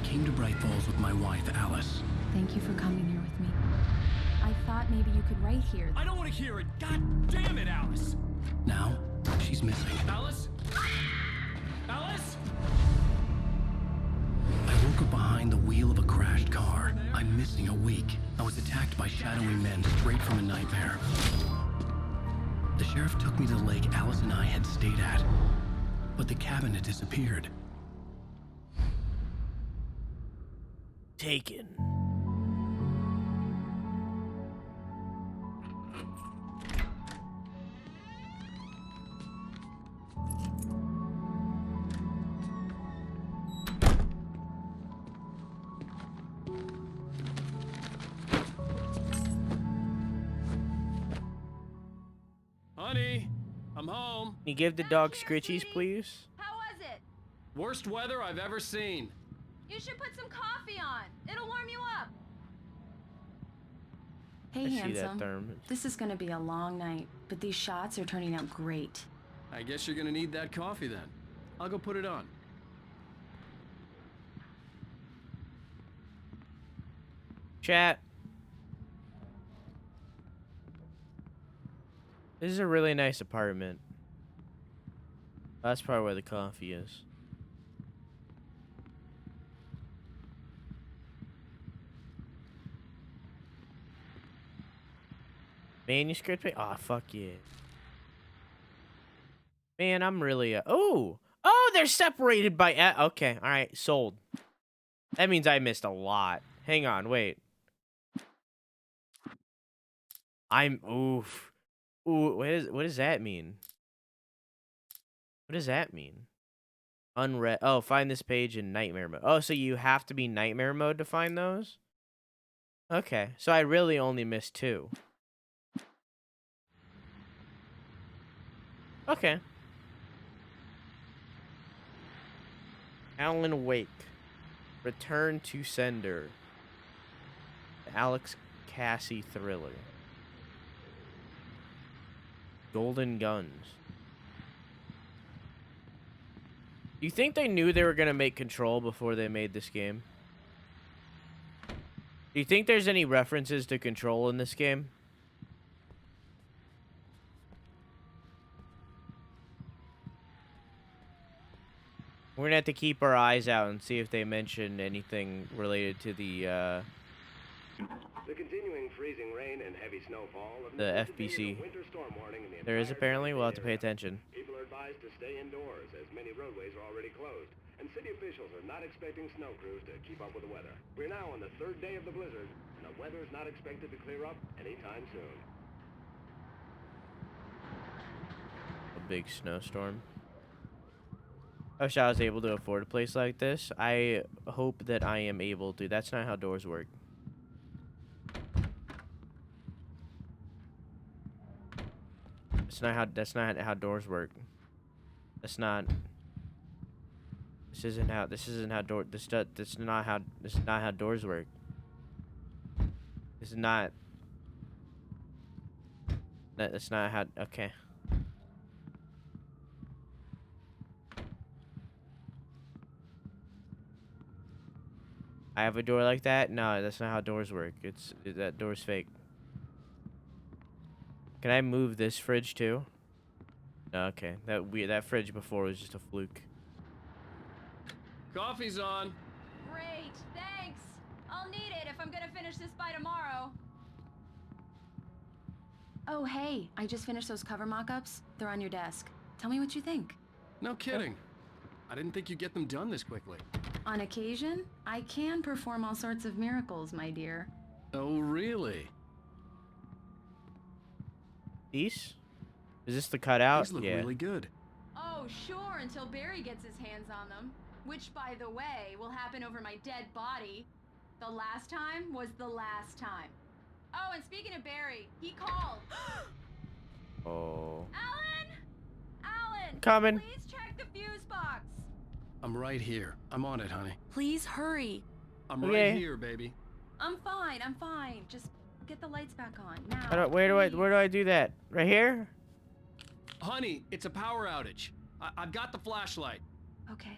came to Bright Falls with my wife, Alice. Thank you for coming here with me. I thought maybe you could write here. I don't want to hear it. God damn it, Alice. Now, she's missing. Alice? Alice? I woke up behind the wheel of a crashed car. I'm missing a week. I was attacked by shadowy men straight from a nightmare. The sheriff took me to the lake Alice and I had stayed at, but the cabin had disappeared. Taken. Honey, I'm home. Can you give the dog scritchies, please? How was it? Worst weather I've ever seen. You should put some coffee on. It'll warm you up. Hey, I see that handsome. thermos. This is gonna be a long night, but these shots are turning out great. I guess you're gonna need that coffee then. I'll go put it on. Chat. This is a really nice apartment. That's probably where the coffee is. Manuscript? Ah, fuck yeah. Man, I'm really... oh! Oh, they're separated by... okay, alright, sold. That means I missed a lot. Hang on, wait. Oof. Ooh, what does that mean? What does that mean? Unread. Oh, find this page in nightmare mode. Oh, so you have to be nightmare mode to find those? Okay, so I really only missed 2. Okay. Alan Wake. Return to Sender. Alex Cassie thriller. Golden Guns. Do you think they knew they were going to make Control before they made this game? Do you think there's any references to Control in this game? We're going to have to keep our eyes out and see if they mention anything related to the continuing freezing rain and heavy snowfall have the resulted in FBC. a winter storm warning in the There is entire apparently. We'll have to pay area. attention. People are advised to stay indoors as many roadways are already closed, and city officials are not expecting snow crews to keep up with the weather. We're now on the 3rd day of the blizzard, and the weather is not expected to clear up anytime soon. A big snowstorm. I wish I was able to afford a place like this. I hope that I am able to. That's not how doors work. That's not how doors work. That's not This is not how doors work. That's not how okay. I have a door like that? No, that's not how doors work. That door's fake. Can I move this fridge too? No, okay. That fridge before was just a fluke. Coffee's on. Great, thanks. I'll need it if I'm gonna finish this by tomorrow. Oh, hey, I just finished those cover mock-ups. They're on your desk. Tell me what you think. No kidding. I didn't think you'd get them done this quickly. On occasion, I can perform all sorts of miracles, my dear. Oh, really? These? Is this the cutout? These look Yeah. really good. Oh, sure, until Barry gets his hands on them. Which, by the way, will happen over my dead body. The last time was the last time. Oh, and speaking of Barry, he called. Oh. Alan! Alan! Coming. Please check the fuse box. I'm right here. I'm on it, honey. Please hurry. I'm Okay. right here, baby. I'm fine, I'm fine. Just get the lights back on, now. Where do please. I do that? Right here? Honey, it's a power outage. I've got the flashlight. Okay.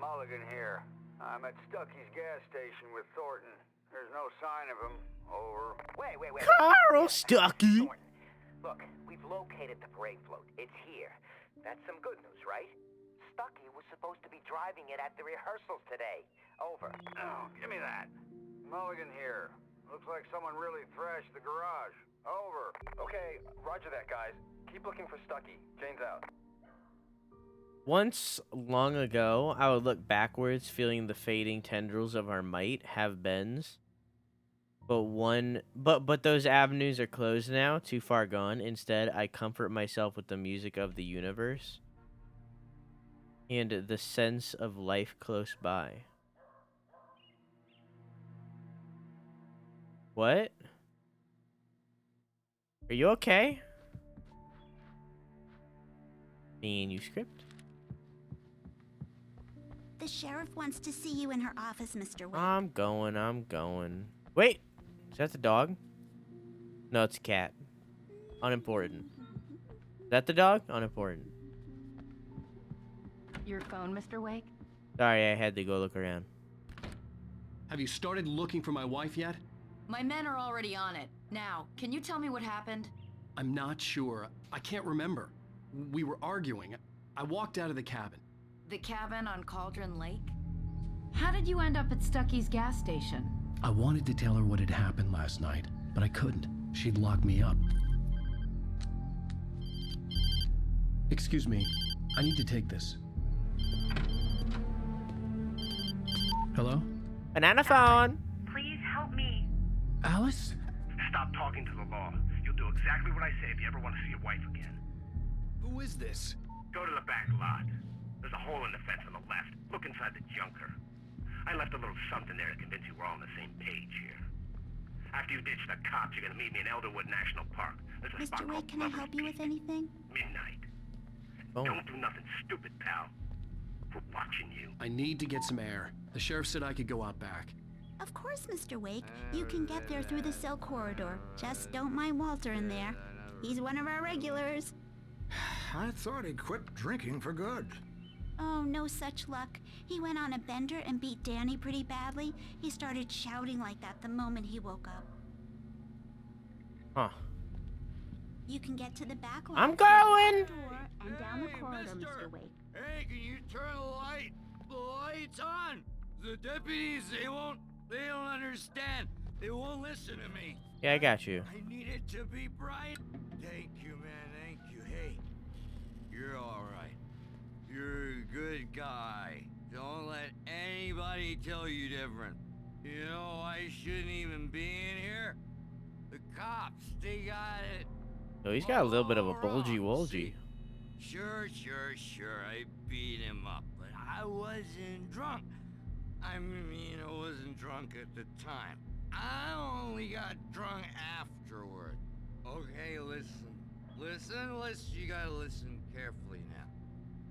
Mulligan here. I'm at Stucky's gas station with Thornton. There's no sign of him. Over. Wait. Carl Stucky. Thornton, look, we've located the parade float. It's here. That's some good news, right? Stucky was supposed to be driving it at the rehearsals today. Over. Oh, give me that. Mulligan here. Looks like someone really thrashed the garage. Over. Okay, roger that, guys. Keep looking for Stucky. Jane's out. Once long ago, I would look backwards, feeling the fading tendrils of our might have beens. But those avenues are closed now, too far gone. Instead, I comfort myself with the music of the universe and the sense of life close by. What? Are you okay? Manuscript? The sheriff wants to see you in her office, Mr. Wake. I'm going. Wait! Is that the dog? No, it's a cat. Unimportant. Is that the dog? Unimportant. Your phone, Mr. Wake? Sorry, I had to go look around. Have you started looking for my wife yet? My men are already on it. Now, can you tell me what happened? I'm not sure. I can't remember. We were arguing. I walked out of the cabin. The cabin on Cauldron Lake? How did you end up at Stucky's gas station? I wanted to tell her what had happened last night, but I couldn't. She'd locked me up. Excuse me. I need to take this. Hello? Banana phone! Please help me. Alice? Stop talking to the law. You'll do exactly what I say if you ever want to see your wife again. Who is this? Go to the back lot. There's a hole in the fence on the left. Look inside the junker. I left a little something there to convince you we're all on the same page here. After you ditch the cops, you're gonna meet me in Elderwood National Park. There's a spot Mr. called Wake, can I help you with anything? Midnight. Oh. Don't do nothing stupid, pal. We're watching you. I need to get some air. The sheriff said I could go out back. Of course, Mr. Wake. You can get there through the cell corridor. Just don't mind Walter in there. He's one of our regulars. I thought he quit drinking for good. Oh, no such luck. He went on a bender and beat Danny pretty badly. He started shouting like that the moment he woke up. Huh. You can get to the back line. I'm going! And down the corridor, Mr. Wake. Hey, can you turn the light? The light's on! The deputies, they don't understand. They won't listen to me. Yeah, I got you. I need it to be bright. Thank you, man, thank you. Hey, you're alright. You're a good guy. Don't let anybody tell you different. You know, I shouldn't even be in here. The cops, they got it. So he's got a little bit of a all bulgy wrong. wolgy. See, Sure, I beat him up, but I wasn't drunk. I mean, I wasn't drunk at the time. I only got drunk afterward. Okay, listen. You gotta listen carefully now.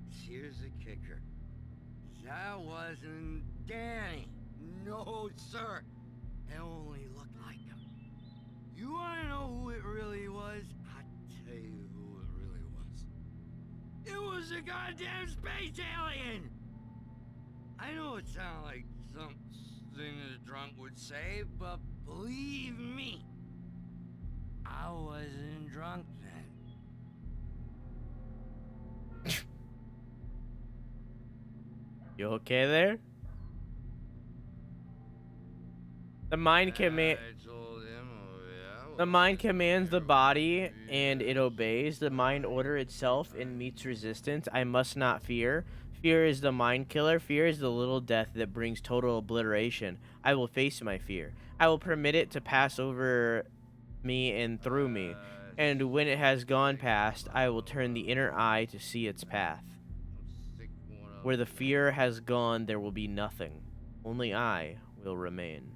Here's the kicker. That wasn't Danny. No, sir. It only looked like him. You wanna know who it really was? I'll tell you who it really was. It was a goddamn space alien! I know it sounds like something a drunk would say, but believe me, I wasn't drunk then. You okay there? The mind command. I told him, The mind commands the body, and it obeys. The mind order itself and meets resistance. I must not fear. Fear is the mind killer. Fear is the little death that brings total obliteration. I will face my fear. I will permit it to pass over me and through me. And when it has gone past, I will turn the inner eye to see its path. Where the fear has gone, there will be nothing. Only I will remain.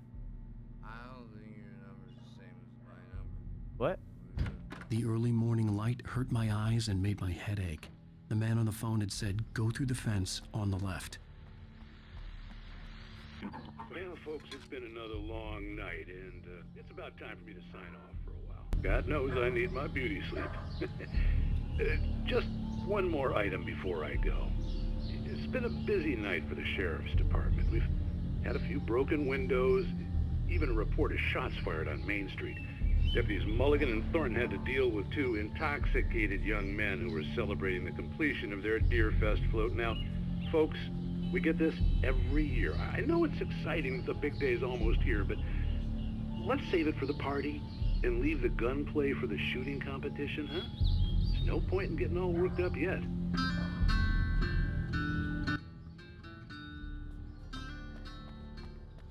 I don't think your number's the same as my number. What? The early morning light hurt my eyes and made my head ache. The man on the phone had said, go through the fence on the left. Well, folks, it's been another long night, and it's about time for me to sign off for a while. God knows I need my beauty sleep. Just one more item before I go. It's been a busy night for the sheriff's department. We've had a few broken windows, even a report of shots fired on Main Street. Deputies Mulligan and Thornton had to deal with two intoxicated young men who were celebrating the completion of their Deer Fest float. Now, folks, we get this every year. I know it's exciting that the big day's almost here, but let's save it for the party and leave the gunplay for the shooting competition, huh? There's no point in getting all worked up yet.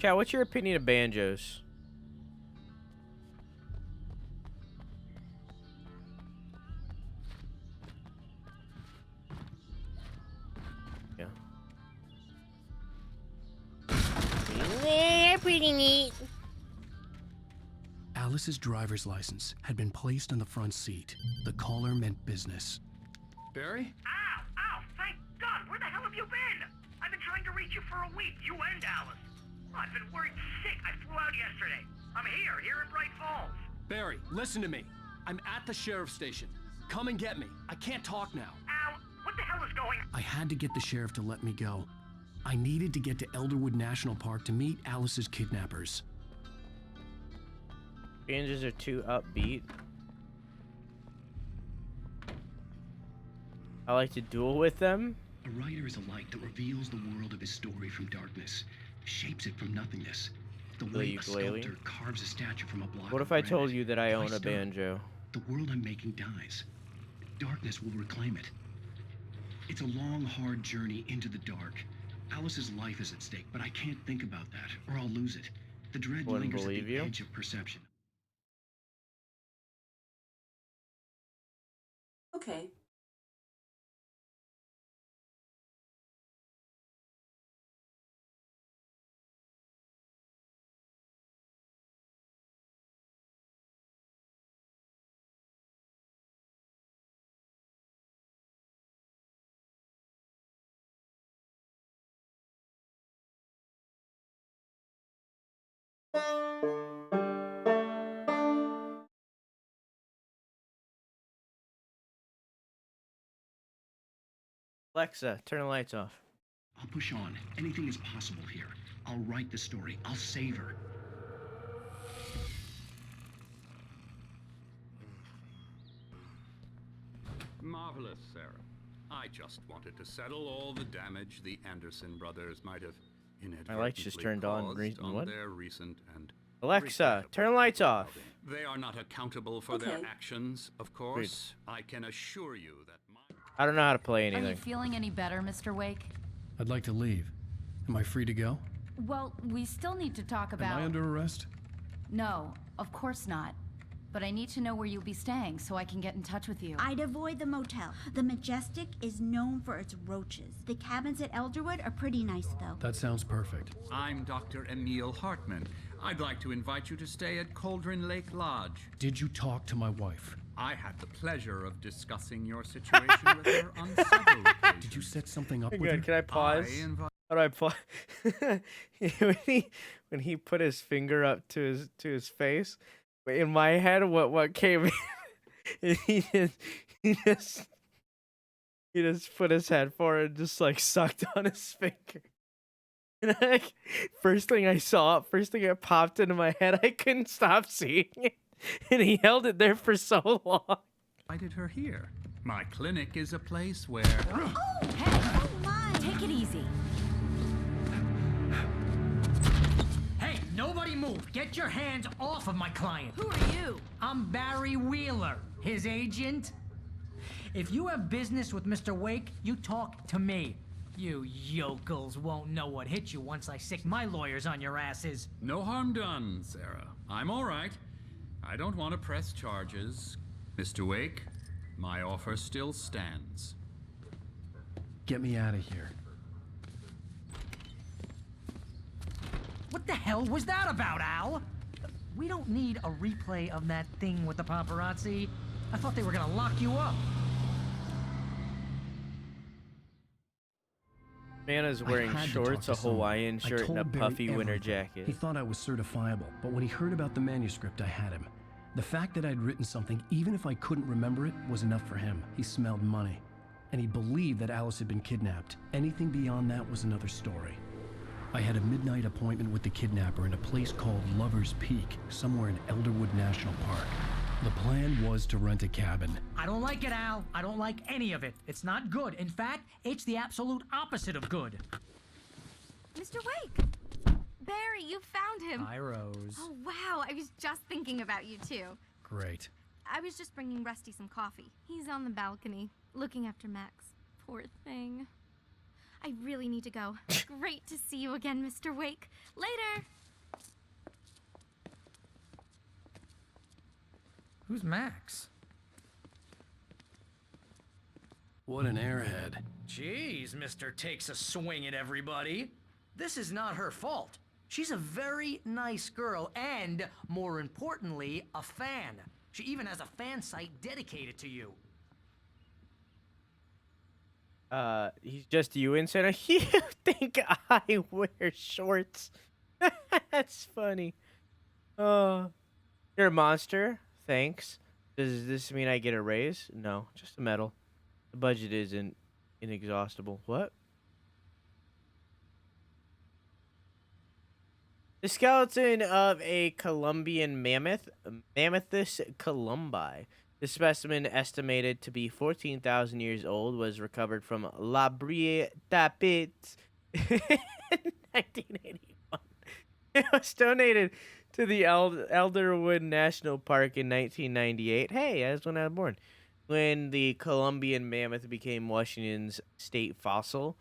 Chat, what's your opinion of banjos? Yeah. They're pretty neat. Alice's driver's license had been placed on the front seat. The caller meant business. Barry? Ow! Ow! Thank God! Where the hell have you been? I've been trying to reach you for a week, you and Alice. I've been worried sick. I flew out yesterday. I'm here in Bright Falls. Barry, listen to me. I'm at the sheriff's station. Come and get me. I can't talk now. Al, what the hell is going on? I had to get the sheriff to let me go. I needed to get to Elderwood National Park to meet Alice's kidnappers. Banjos are too upbeat. I like to duel with them. A writer is a light that reveals the world of his story from darkness, shapes it from nothingness. The way a sculptor carves a statue from a block. What if I told you that I own a banjo? The world I'm making dies. Darkness will reclaim it. It's a long, hard journey into the dark. Alice's life is at stake, but I can't think about that, or I'll lose it. The dread lingers at the edge of perception. Okay. Alexa, turn the lights off. I'll push on. Anything is possible here. I'll write the story. I'll save her. Marvelous, Sarah. I just wanted to settle all the damage the Anderson brothers might have inadvertently My lights just turned on. What? Their recent and Alexa, turn the lights off. They are not accountable for their actions, of course. I can assure you that I don't know how to play Are you anything. feeling any better, Mr. Wake? I'd like to leave. Am I free to go? Well, we still need to talk about... Am I under arrest? No, of course not. But I need to know where you'll be staying so I can get in touch with you. I'd avoid the motel. The Majestic is known for its roaches. The cabins at Elderwood are pretty nice, though. That sounds perfect. I'm Dr. Emil Hartman. I'd like to invite you to stay at Cauldron Lake Lodge. Did you talk to my wife? I had the pleasure of discussing your situation with her on several occasions. Did you set something up Good. with her? Can I pause? How do I pause? when he put his finger up to his face, in my head, what came in? He just put his head forward and just like sucked on his finger. And like, first thing that popped into my head, I couldn't stop seeing it. And he held it there for so long. Invited her here. My clinic is a place where... Oh, hey, come on, take it easy. Hey, nobody move. Get your hands off of my client. Who are you? I'm Barry Wheeler, his agent. If you have business with Mr. Wake, you talk to me. You yokels won't know what hit you once I sick my lawyers on your asses. No harm done, Sarah. I'm all right. I don't want to press charges. Mr. Wake, my offer still stands. Get me out of here. What the hell was that about, Al? We don't need a replay of that thing with the paparazzi. I thought they were gonna lock you up. Man is wearing shorts, a Hawaiian shirt, and a puffy winter jacket. He thought I was certifiable, but when he heard about the manuscript, I had him. The fact that I'd written something, even if I couldn't remember it, was enough for him. He smelled money. and he believed that Alice had been kidnapped. Anything beyond that was another story. I had a midnight appointment with the kidnapper in a place called Lover's Peak, somewhere in Elderwood National Park. The plan was to rent a cabin. I don't like it, Al. I don't like any of it. It's not good. In fact, it's the absolute opposite of good. Mr. Wake! Barry, you found him. Hi, Rose. Oh, wow. I was just thinking about you, too. Great. I was just bringing Rusty some coffee. He's on the balcony, looking after Max. Poor thing. I really need to go. Great to see you again, Mr. Wake. Later! Who's Max? What an airhead. Jeez, Mr. Takes a swing at everybody. This is not her fault. She's a very nice girl and, more importantly, a fan. She even has a fan site dedicated to you. He's just you, Insana. You think I wear shorts? That's funny. Oh, you're a monster. Thanks. Does this mean I get a raise? No, just a medal. The budget isn't inexhaustible. What? The skeleton of a Columbian mammoth, Mammothus columbi. The specimen, estimated to be 14,000 years old, was recovered from La Brie Tapit in 1981. It was donated to the Elderwood National Park in 1998. Hey, that's when I was born. When the Columbian mammoth became Washington's state fossil.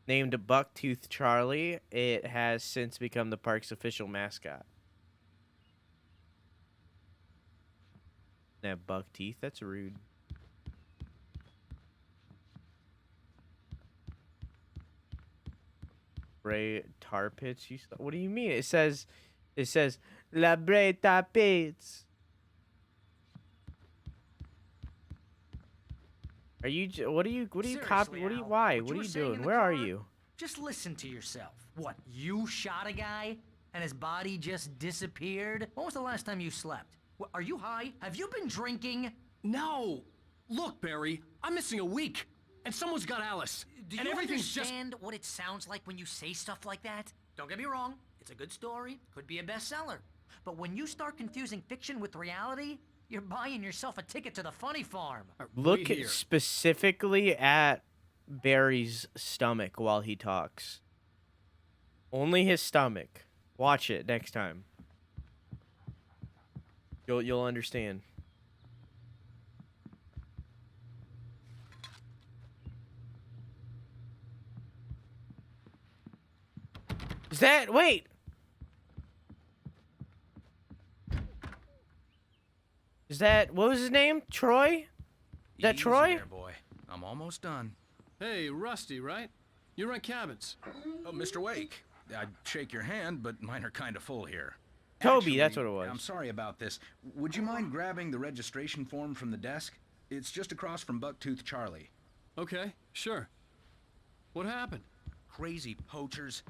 Named Bucktooth Charlie, it has since become the park's official mascot. They have buck teeth? That's rude. Bray tar pits? What do you mean? It says La Bray tar pits. Are you? What are you copying? What are you? Why? What are you doing? Where are you? Just listen to yourself. What, you shot a guy and his body just disappeared? When was the last time you slept? What, are you high? Have you been drinking? No! Look, Barry, I'm missing a week, and someone's got Alice. Do and you everything's understand what it sounds like when you say stuff like that? Don't get me wrong, it's a good story, could be a bestseller. But when you start confusing fiction with reality, you're buying yourself a ticket to the funny farm. Look specifically at Barry's stomach while he talks. Only his stomach. Watch it next time. You'll understand. Is that wait? Is that what was his name? Troy? Is that Easy Troy? there, boy. I'm almost done. Hey, Rusty, right? You rent cabins. Oh, Mr. Wake. I'd shake your hand, but mine are kind of full here. Toby, Actually, that's what it was. I'm sorry about this. Would you mind grabbing the registration form from the desk? It's just across from Bucktooth Charlie. Okay, sure. What happened? Crazy poachers.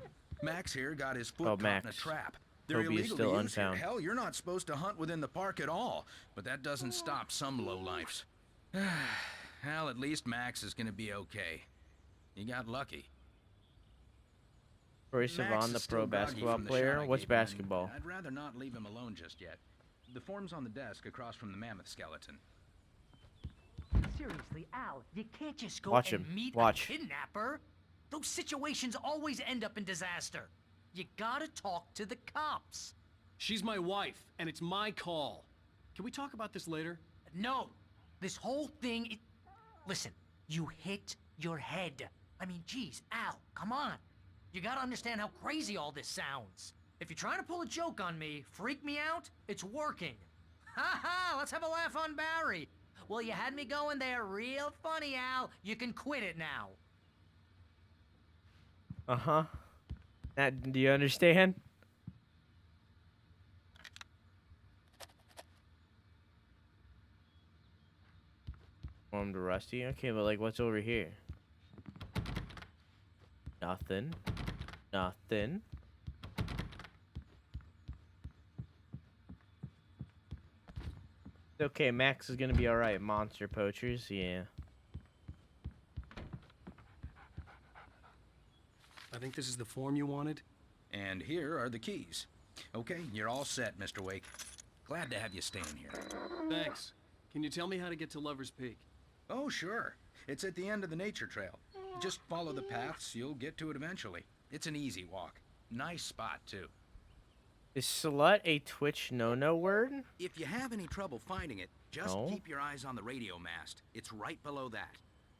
Max here got his foot caught Max. in a trap. They're Toby is illegal still to use here. unfound. Hell, you're not supposed to hunt within the park at all. But that doesn't stop some lowlifes. Well, at least Max is gonna be okay. He got lucky. Troy Max Savon, is the still pro groggy basketball from the player. shot I What's gave him, and basketball? I'd rather not leave him alone just yet. The form's on the desk across from the mammoth skeleton. Seriously, Al, you can't just go Watch and him. meet Watch. a kidnapper. Those situations always end up in disaster. You gotta talk to the cops. She's my wife, and it's my call. Can we talk about this later? No, this whole thing. Listen, you hit your head. I mean, geez, Al, come on. You gotta understand how crazy all this sounds. If you're trying to pull a joke on me, freak me out, it's working. Ha ha, let's have a laugh on Barry. Well, you had me going there real funny, Al. You can quit it now. Uh-huh. That, do you understand? Form to Rusty? Okay, but like what's over here? Nothing. Nothing. Okay, Max is gonna be alright. Monster poachers, yeah. I think this is the form you wanted. And here are the keys. Okay, you're all set, Mr. Wake. Glad to have you staying here. Thanks. Can you tell me how to get to Lover's Peak? Oh, sure. It's at the end of the nature trail. Just follow the paths, you'll get to it eventually. It's an easy walk. Nice spot, too. Is slut a Twitch no-no word? If you have any trouble finding it, just keep your eyes on the radio mast. It's right below that.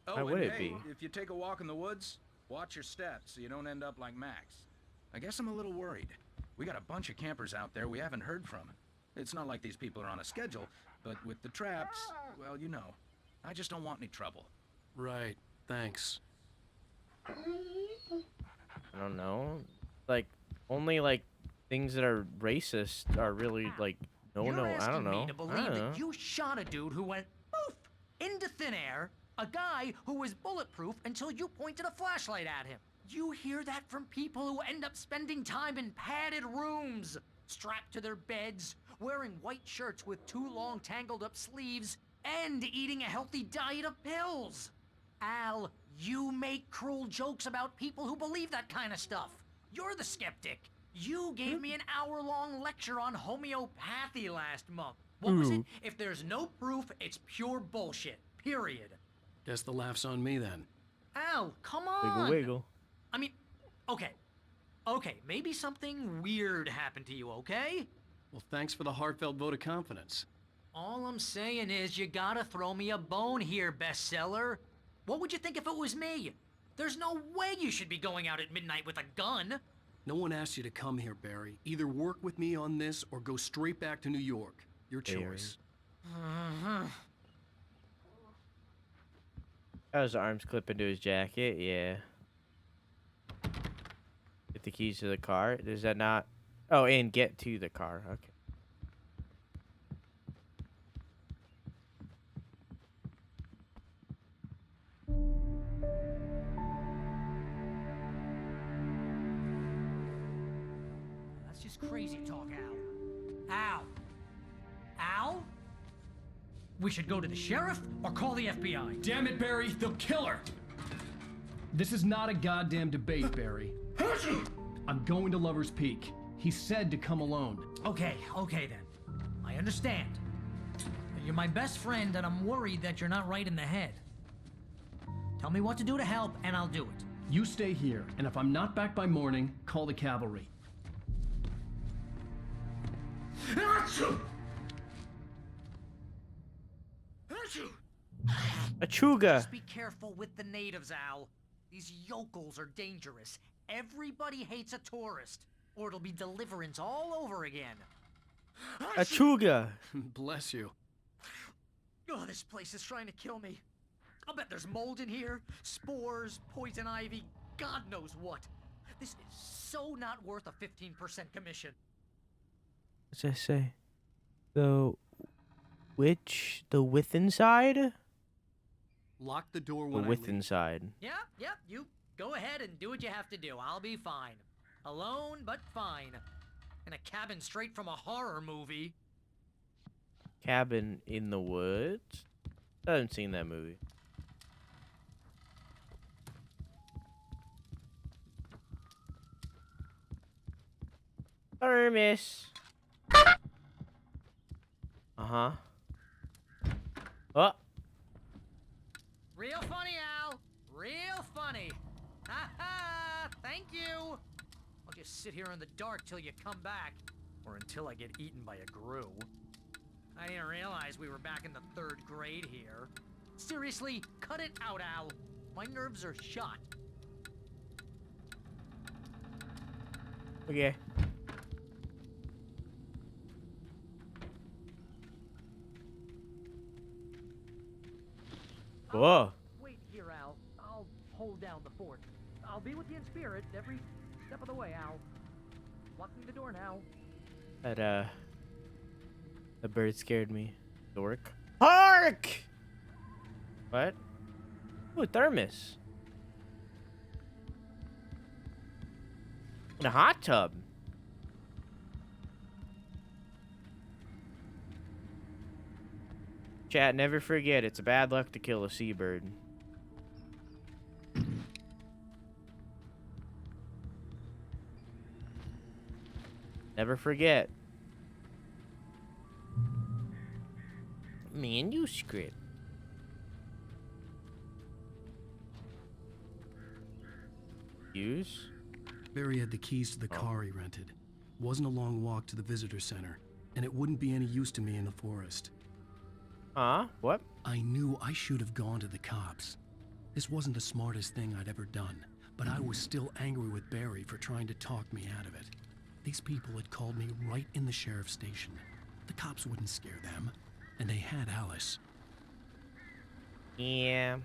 Oh, How would it be? If you take a walk in the woods, watch your steps so you don't end up like Max. I guess I'm a little worried. We got a bunch of campers out there we haven't heard from. It's not like these people are on a schedule, but with the traps, well, you know. I just don't want any trouble. Right. Thanks. I don't know. Like, only, like, things that are racist are really, like, no-no. I don't know. You're asking me to believe that you shot a dude who went poof into thin air, a guy who was bulletproof until you pointed a flashlight at him. You hear that from people who end up spending time in padded rooms, strapped to their beds, wearing white shirts with too long tangled up sleeves, and eating a healthy diet of pills. Al, you make cruel jokes about people who believe that kind of stuff. You're the skeptic. You gave me an hour-long lecture on homeopathy last month. What was it? If there's no proof, it's pure bullshit. Period. Guess the laugh's on me then. Al, come on. Wiggle, wiggle. I mean, okay. Okay, maybe something weird happened to you, okay? Well, thanks for the heartfelt vote of confidence. All I'm saying is you gotta throw me a bone here, bestseller. What would you think if it was me? There's no way you should be going out at midnight with a gun. No one asked you to come here, Barry. Either work with me on this or go straight back to New York. Your choice. Got his arms clip into his jacket, yeah. Get the keys to the car. Does that not... Oh, and get to the car. Okay. That's just crazy talk, Al. Al? Al? We should go to the sheriff or call the FBI. Damn it, Barry, they'll kill her! This is not a goddamn debate, Barry. I'm going to Lover's Peak. He said to come alone. Okay then. I understand. You're my best friend, and I'm worried that you're not right in the head. Tell me what to do to help, and I'll do it. You stay here, and if I'm not back by morning, call the cavalry. Achuga. Just be careful with the natives, Al. These yokels are dangerous. Everybody hates a tourist, or it'll be deliverance all over again. Achuga. Bless you. Oh, this place is trying to kill me. I'll bet there's mold in here, spores, poison ivy, God knows what. This is so not worth a 15% commission. What's that say? The within side? Lock the door The when I within leave. side. Yep, you go ahead and do what you have to do. I'll be fine. Alone, but fine. In a cabin straight from a horror movie. Cabin in the Woods? I haven't seen that movie. Miss. Uh-huh. Oh. Real funny, Al. Real funny. Ha ha! Thank you. I'll just sit here in the dark till you come back. Or until I get eaten by a grue. I didn't realize we were back in the 3rd grade here. Seriously, cut it out, Al. My nerves are shot. Okay. Whoa. Wait here, Al. I'll hold down the fort. I'll be with you in spirit every step of the way, Al. Locking the door now. That, the bird scared me. Dork. Hark! What? Ooh, thermos. In a hot tub. Chat, never forget, it's bad luck to kill a seabird. Never forget. Manuscript. Use? Barry had the keys to the car he rented. Wasn't a long walk to the visitor center, and it wouldn't be any use to me in the forest. Huh? What? I knew I should have gone to the cops. This wasn't the smartest thing I'd ever done, but I was still angry with Barry for trying to talk me out of it. These people had called me right in the sheriff's station. The cops wouldn't scare them, and they had Alice. Yeah.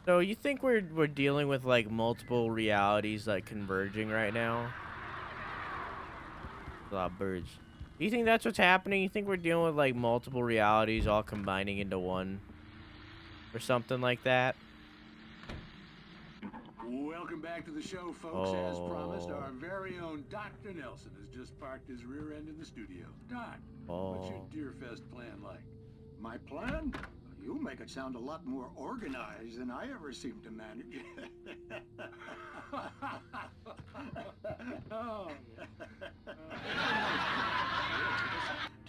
So you think we're dealing with like multiple realities like converging right now? A lot of birds. Do you think that's what's happening? You think we're dealing with like multiple realities all combining into one? Or something like that? Welcome back to the show, folks. As promised, our very own Dr. Nelson has just parked his rear end in the studio. Doc, what's your Deerfest plan like? My plan? You make it sound a lot more organized than I ever seem to manage.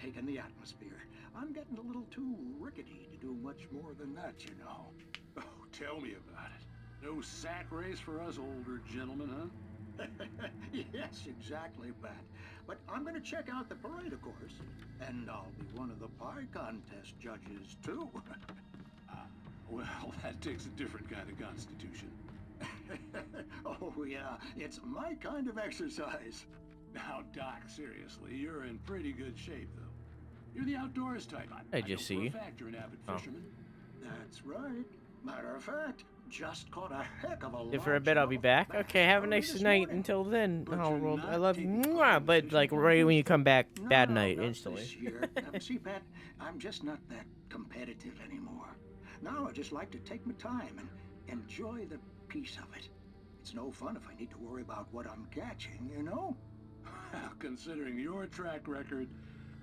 Taking the atmosphere. I'm getting a little too rickety to do much more than that, you know. Oh, tell me about it. No sack race for us older gentlemen, huh? Yes, exactly, Pat. But I'm going to check out the parade, of course. And I'll be one of the pie contest judges, too. Well, that takes a different kind of constitution. Oh, yeah. It's my kind of exercise. Now, Doc, seriously, you're in pretty good shape, though. You're the outdoors type. I just see you. For a fact you're an avid fisherman. That's right. Matter of fact, just caught a heck of a lot. For a bit, I'll be back. Okay, have a nice night. Until then, I love you. Mwah, but like right when you come back, bad night instantly. See, Pat, I'm just not that competitive anymore. Now I just like to take my time and enjoy the piece of it. It's no fun if I need to worry about what I'm catching, you know? Well, considering your track record,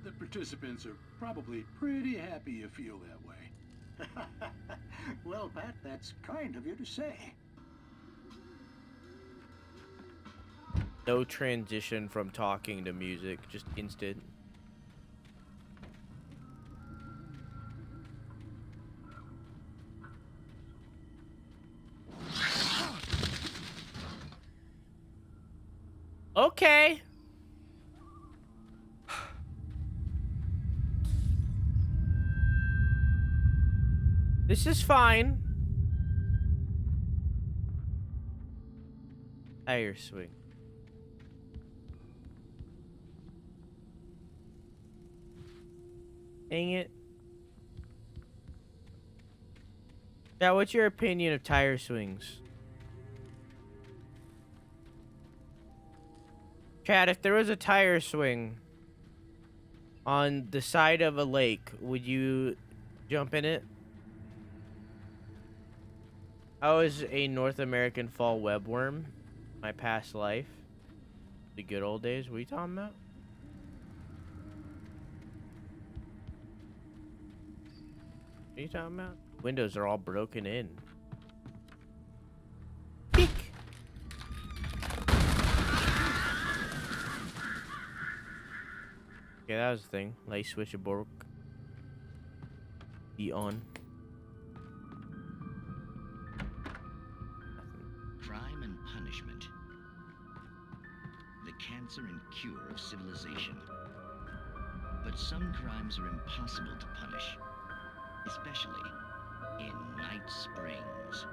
the participants are probably pretty happy you feel that way. Well, Pat, that's kind of you to say. No transition from talking to music, just instant. Okay. This is fine. Tire swing. Dang it. Now, what's your opinion of tire swings? Chad, if there was a tire swing on the side of a lake, would you jump in it? I was a North American fall webworm, my past life. The good old days. What are you talking about? What are you talking about? Windows are all broken in. Peek! Okay, that was the thing. Light switch abort. Be on. Crime and punishment. The cancer and cure of civilization. But some crimes are impossible to punish, especially in Night Springs.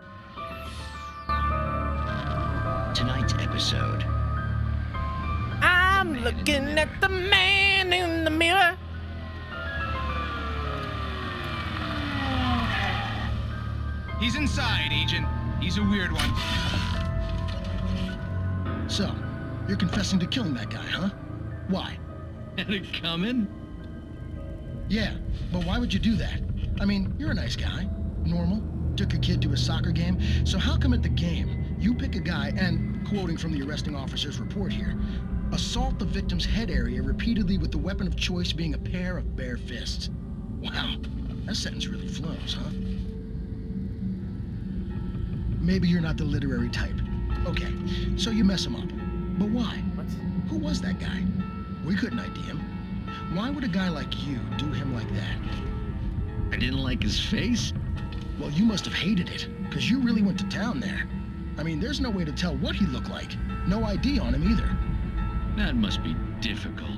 Tonight's episode. I'm looking at the man in the mirror. He's inside, Agent. He's a weird one. So, you're confessing to killing that guy, huh? Why? Had it coming? Yeah, but why would you do that? I mean, you're a nice guy. Normal. Took your kid to a soccer game. So how come at the game, you pick a guy and, quoting from the arresting officer's report here, assault the victim's head area repeatedly with the weapon of choice being a pair of bare fists? Wow, that sentence really flows, huh? Maybe you're not the literary type, Okay, so you mess him up. But why? What? Who was that guy? We couldn't ID him. Why would a guy like you do him like that? I didn't like his face? Well, you must have hated it, because you really went to town there. I mean, there's no way to tell what he looked like. No ID on him either. That must be difficult.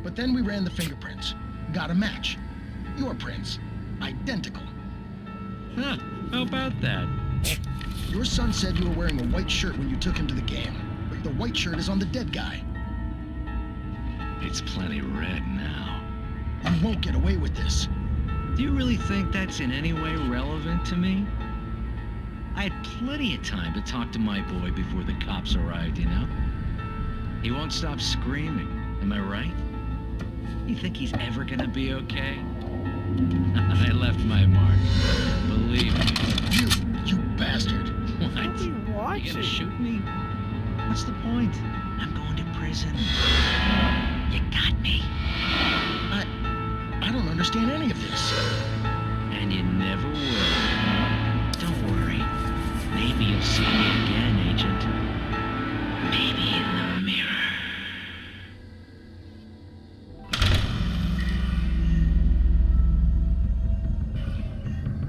But then we ran the fingerprints. Got a match. Your prints. Identical. Huh, how about that? Your son said you were wearing a white shirt when you took him to the game. But the white shirt is on the dead guy. It's plenty red now. You won't get away with this. Do you really think that's in any way relevant to me? I had plenty of time to talk to my boy before the cops arrived, you know? He won't stop screaming, am I right? You think he's ever gonna be okay? I left my mark. Believe me. You bastard. What? You gonna shoot me? What's the point? I'm going to prison. You got me. I don't understand any of this. And you never will. Don't worry. Maybe you'll see me again, Agent. Maybe in the mirror.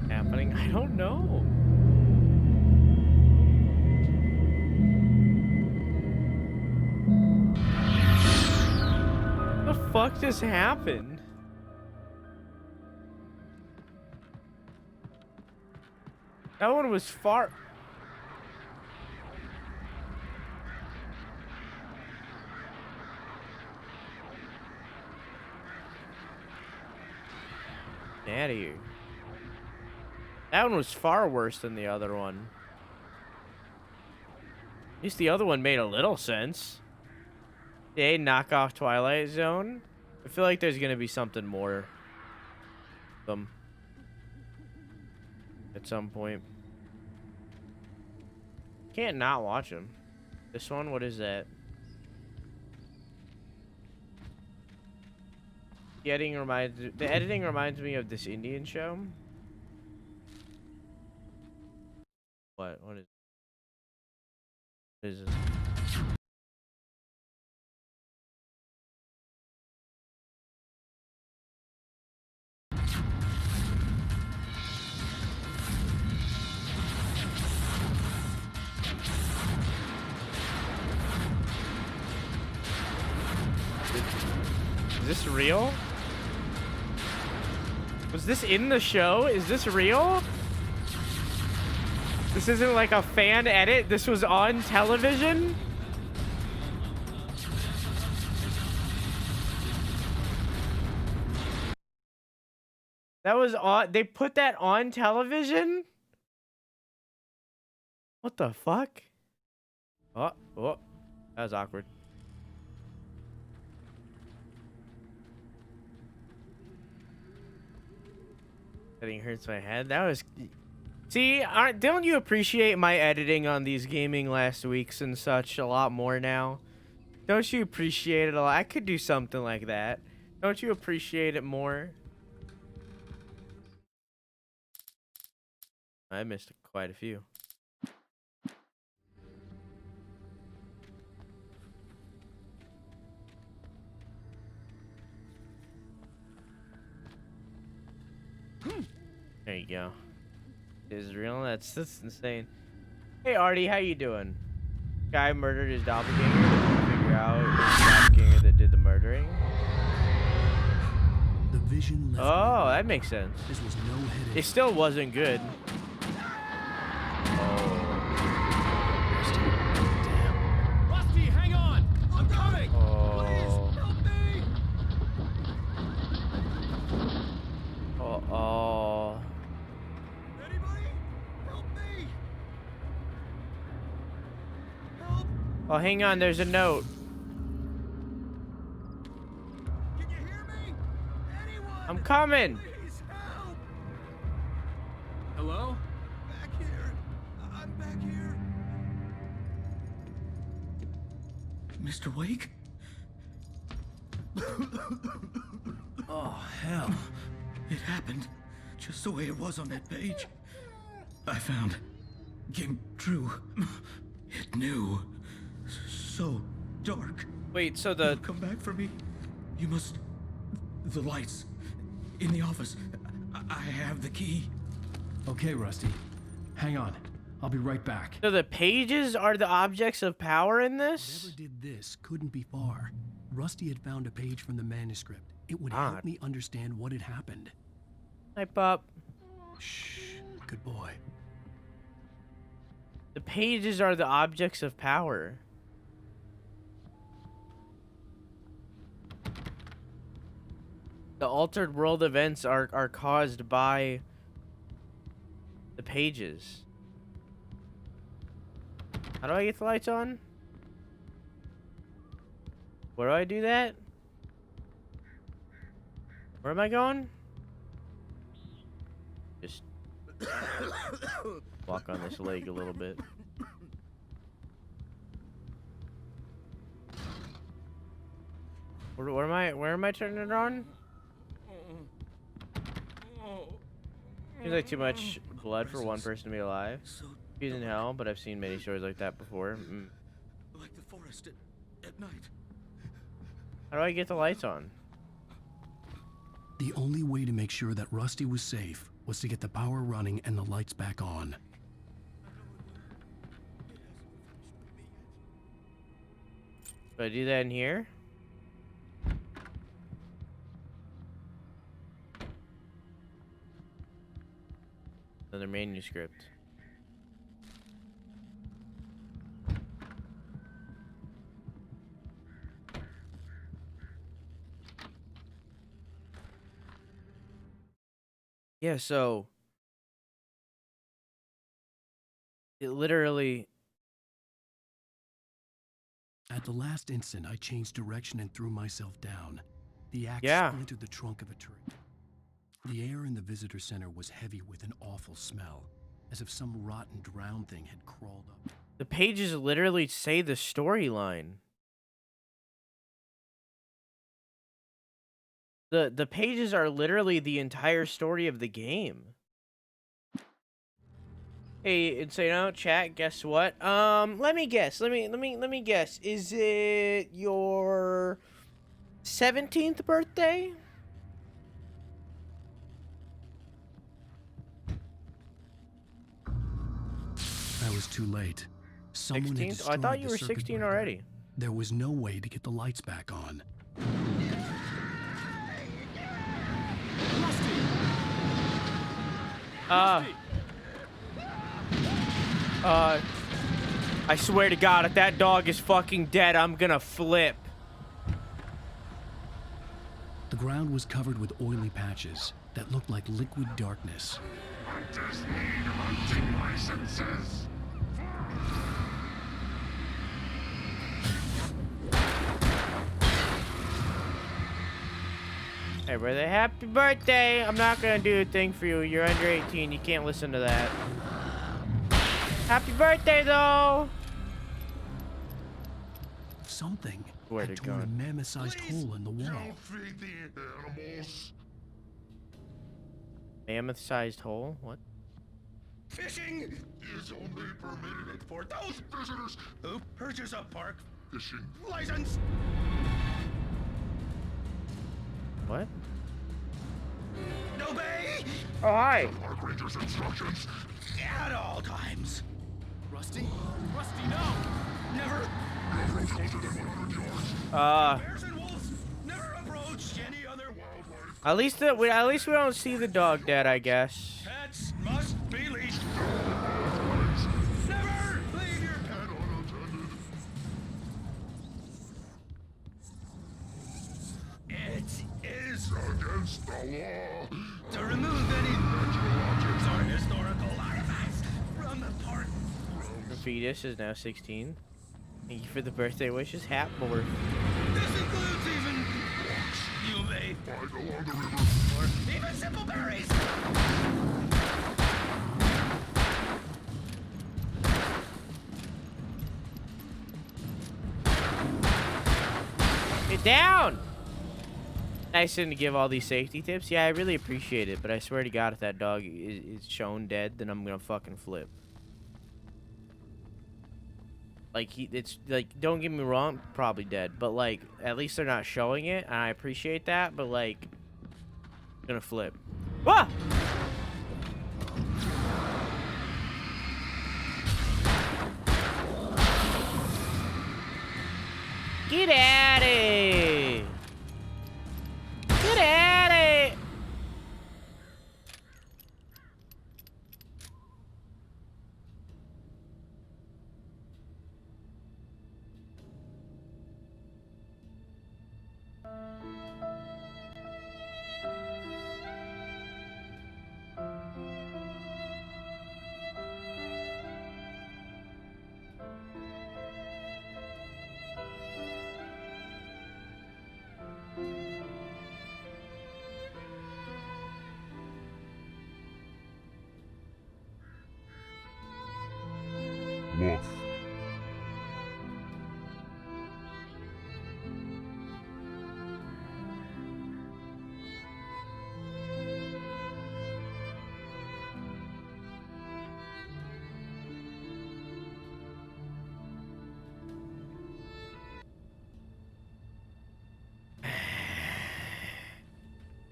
Happening? I don't know. What the fuck just happened? That one was far. Get out of here. That one was far worse than the other one. At least the other one made a little sense. Yay, knockoff Twilight Zone. I feel like there's gonna be something more. At some point. Can't not watch them. This one, what is that? The editing reminds me of this Indian show. What is this? Is this real? Was this in the show? Is this real? This isn't like a fan edit. This was on television? That was on. They put that on television? What the fuck? Oh, that was awkward. Editing hurts my head. That was. See, don't you appreciate my editing on these gaming last weeks and such a lot more now? Don't you appreciate it a lot? I could do something like that. Don't you appreciate it more? I missed quite a few. There you go. Israel, that's insane. Hey Artie, how you doing? Guy murdered his doppelganger. Did you figure out his doppelganger that did the murdering? The vision left Oh, that makes sense. This was no headache. It still wasn't good. Rusty, hang on! I'm coming! Oh. Help me! Oh. Anybody? Help me! Help! Oh, hang on. There's a note. Can you hear me? Anyone? I'm coming. Please help! Hello? Back here. I'm back here. Mr. Wake? Oh, hell. It happened just the way it was on that page. I found. Came true. It new. So dark. Wait, so the... Come back for me. You must... The lights. In the office. I have the key. Okay, Rusty. Hang on. I'll be right back. So the pages are the objects of power in this? Whoever did this couldn't be far. Rusty had found a page from the manuscript. It would Odd. help me understand what had happened. Hi, Pop. Shh. Good boy. The pages are the objects of power. The altered world events are caused by the pages. How do I get the lights on? Where do I do that? Where am I going? Just walk on this leg a little bit. Where am I turning it on? Seems like too much blood for one person to be alive. He's in hell, but I've seen many stories like that before. Like the forest at night. How do I get the lights on? The only way to make sure that Rusty was safe was to get the power running and the lights back on. Do I do that in here? Another manuscript. Yeah, so it literally... At the last instant, I changed direction and threw myself down. The axe splintered the trunk of a tree. The air in the visitor center was heavy with an awful smell, as if some rotten drowned thing had crawled up. The pages literally say the storyline. The pages are literally the entire story of the game. Hey, Insano, chat, guess what? Let me guess. Let me guess. Is it your 17th birthday? I was too late. Someone had 16th? I thought you were 16 already. There was no way to get the lights back on. I swear to God, if that dog is fucking dead, I'm gonna flip. The ground was covered with oily patches that looked like liquid darkness. Hey, brother, happy birthday! I'm not gonna do a thing for you. You're under 18. You can't listen to that. Happy birthday, though! Something Where'd had it torn go? a mammoth-sized hole in the wall. Feed the animals. Mammoth-sized hole? What? Fishing is only permitted for those visitors who purchase a park fishing license. What? Obey Oh, hi. Park ranger's instructions. at all times. Rusty? Rusty, no! Never. Approach closer than 100 yards. Bears and wolves never approach any other wildlife. At least we don't see the dog dead, I guess. Pets must be leashed. Never leave your pet unattended. It is against the law to remove any natural objects or historical artifacts from the park. The fetus is now 16. Thank you for the birthday wishes, Hatboard. This includes even walks you may find along the river, or even simple berries. Get down! Nice thing to give all these safety tips. Yeah, I really appreciate it, but I swear to God, if that dog is shown dead, then I'm gonna fucking flip. Like, it's like, don't get me wrong, probably dead, but like, at least they're not showing it, and I appreciate that. But like, gonna flip. Ah! Get at it! Get at it! Woof.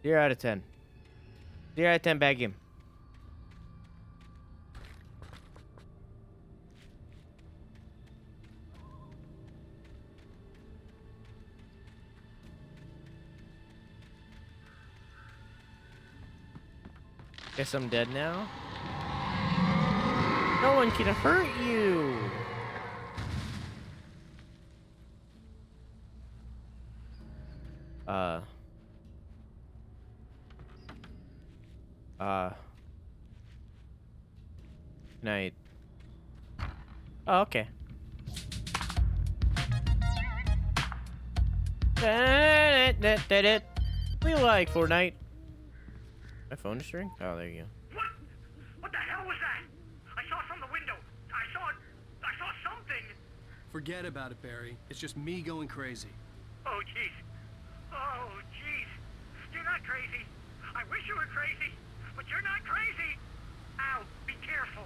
Zero out of 10. 0 out of 10 bad game. Guess I'm dead now. No one can hurt you. Night. Oh, okay. We like Fortnite. My phone just ring? Oh, there you go. What the hell was that? I saw it from the window. I saw something. Forget about it, Barry. It's just me going crazy. Oh, jeez. Oh, jeez. You're not crazy. I wish you were crazy, but you're not crazy. Ow, be careful.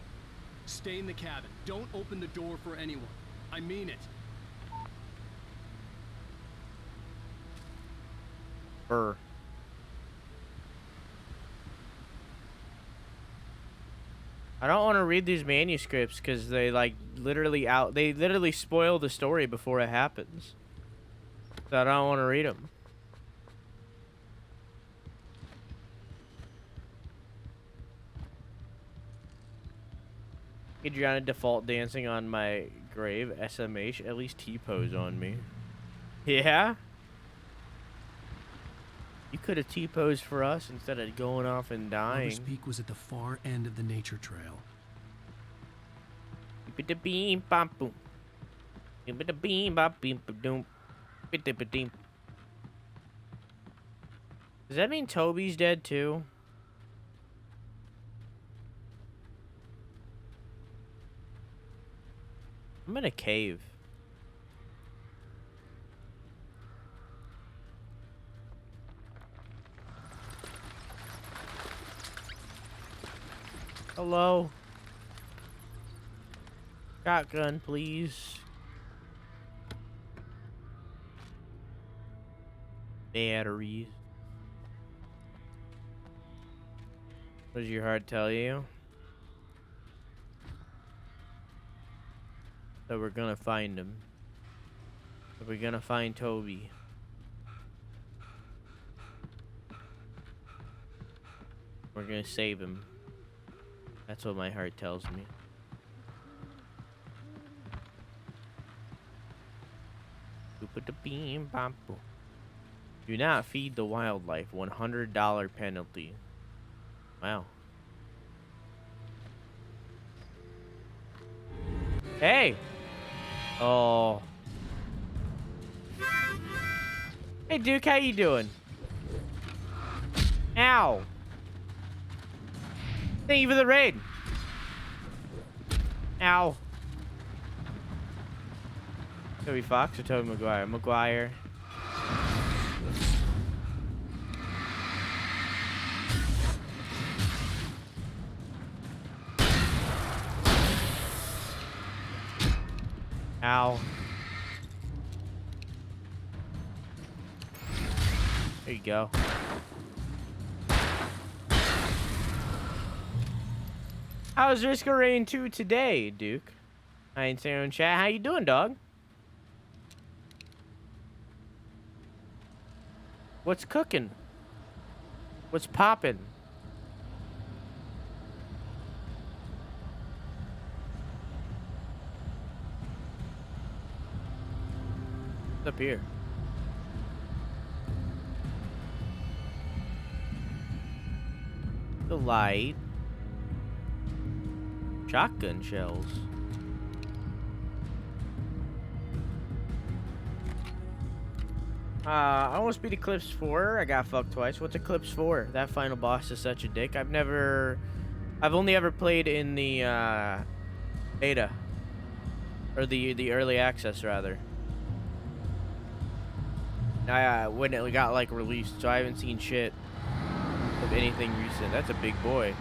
Stay in the cabin. Don't open the door for anyone. I mean it. Burr. I don't want to read these manuscripts because they literally spoil the story before it happens. So I don't want to read them. Adriana default dancing on my grave. SMH. At least T-pose on me. Yeah? You could have T-posed for us instead of going off and dying. Lover's Peak was at the far end of the nature trail. Beam bop boom. Beam bop beam doom. Does that mean Toby's dead too? I'm in a cave. Hello? Shotgun, please. Batteries. What does your heart tell you? That we're gonna find him. That we're gonna find Toby. We're gonna save him. That's what my heart tells me. Do not feed the wildlife. $100 penalty. Wow. Hey! Oh. Hey, Duke, how you doing? Ow! Thank you for the raid. Ow. Toby Fox or Toby Maguire? Maguire. Ow. There you go. How's Risk of Rain 2 today, Duke? I ain't saying in chat. How you doing, dog? What's cooking? What's popping? What's up here? The light. Shotgun shells. I almost beat Eclipse 4. I got fucked twice. What's Eclipse 4? That final boss is such a dick. I've only ever played in the beta. Or the early access, rather. When it got, like, released, so I haven't seen shit of anything recent. That's a big boy.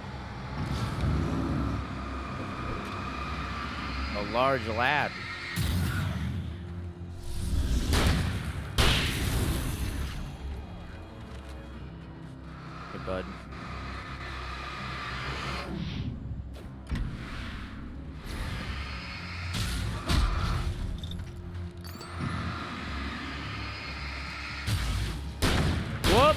A large lad. Hey, bud. Whoop!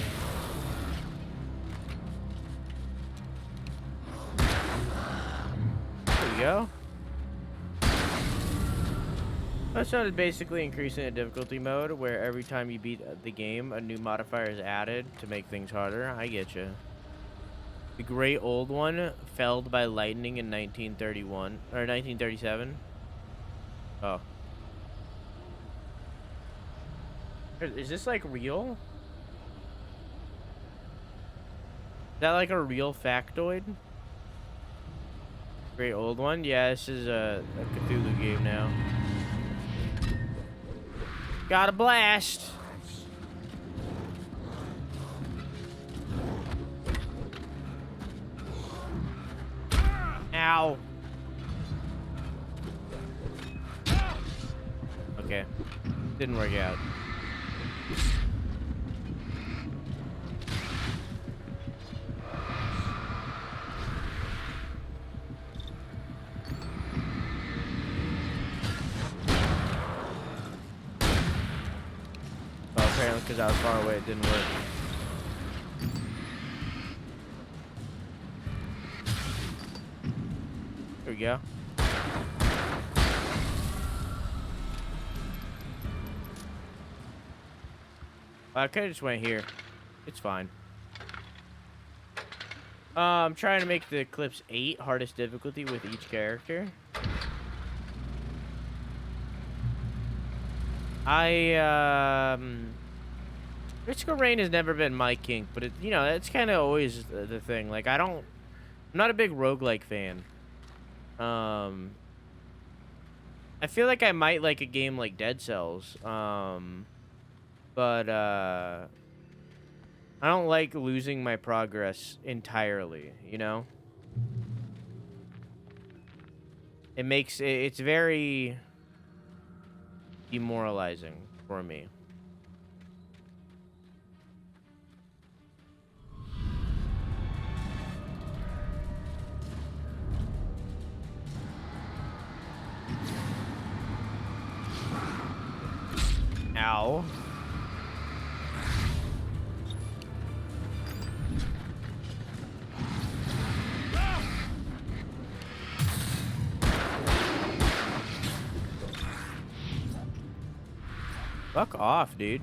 There we go. That started basically increasing the difficulty mode, where every time you beat the game, a new modifier is added to make things harder. I get you. The Great Old One, felled by lightning in 1931 or 1937. Oh, is this like real? Is that like a real factoid? Great Old One? Yeah, this is a Cthulhu game now. Got a blast! Ow! Okay. Didn't work out. Apparently, because I was far away, it didn't work. There we go. I could have just went here. It's fine. I'm trying to make the Eclipse 8 hardest difficulty with each character. Risk of Rain has never been my kink, but it, you know, it's kind of always the thing. Like, I'm not a big roguelike fan. I feel like I might like a game like Dead Cells. But I don't like losing my progress entirely, you know? It's very demoralizing for me. Ow. Fuck off, dude.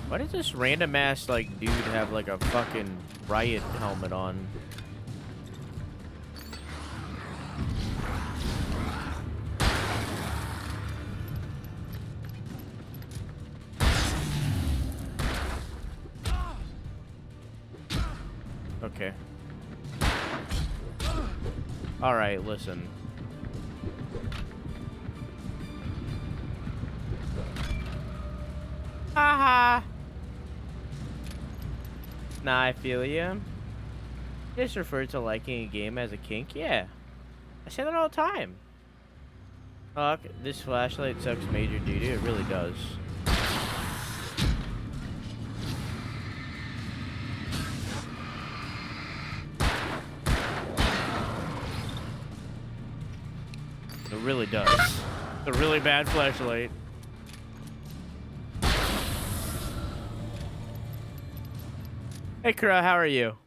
Why does this random ass, like, dude have, like, a fucking riot helmet on? Okay. Alright, listen. Haha. Nah, I feel ya. Just refer to liking a game as a kink? Yeah. I say that all the time. Fuck, this flashlight sucks major doo-doo. It really does. It really does. It's a really bad flashlight. Hey, Crow, how are you?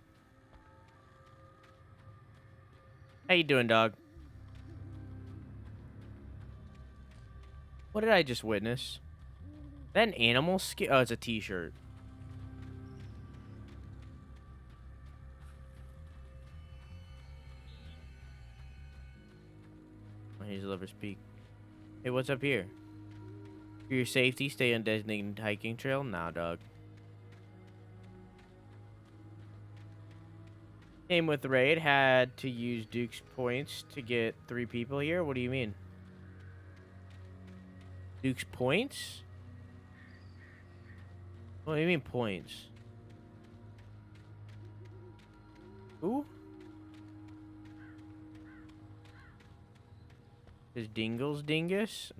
How you doing, dog? What did I just witness? Is that an animal skin? Oh, it's a t-shirt. Oh, here's Lover's Peak. Hey, what's up here? For your safety, stay on designated hiking trail? Nah, dog. Came with the raid, had to use Duke's points to get 3 people here? What do you mean? Duke's points? What do you mean points? Who? Is Dingles Dingus?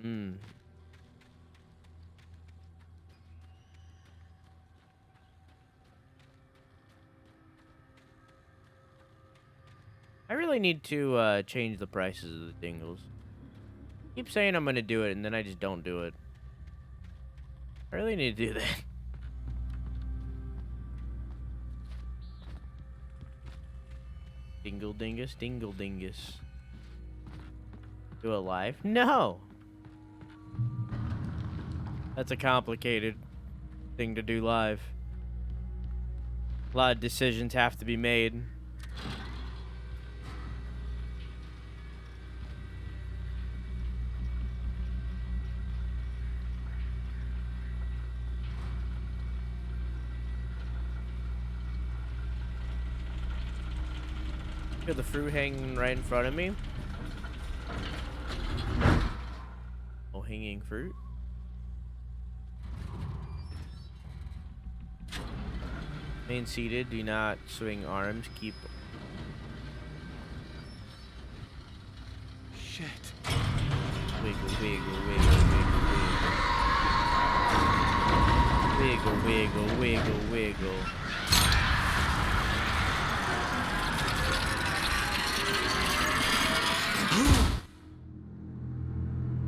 I really need to change the prices of the dingles. Keep saying I'm gonna do it, and then I just don't do it. I really need to do that. Dingle dingus, dingle dingus. Do it live? No! That's a complicated thing to do live. A lot of decisions have to be made. Feel the fruit hanging right in front of me. Oh, hanging fruit. Remain seated. Do not swing arms. Keep. Shit. Wiggle, wiggle, wiggle, wiggle, wiggle. Wiggle, wiggle, wiggle, wiggle.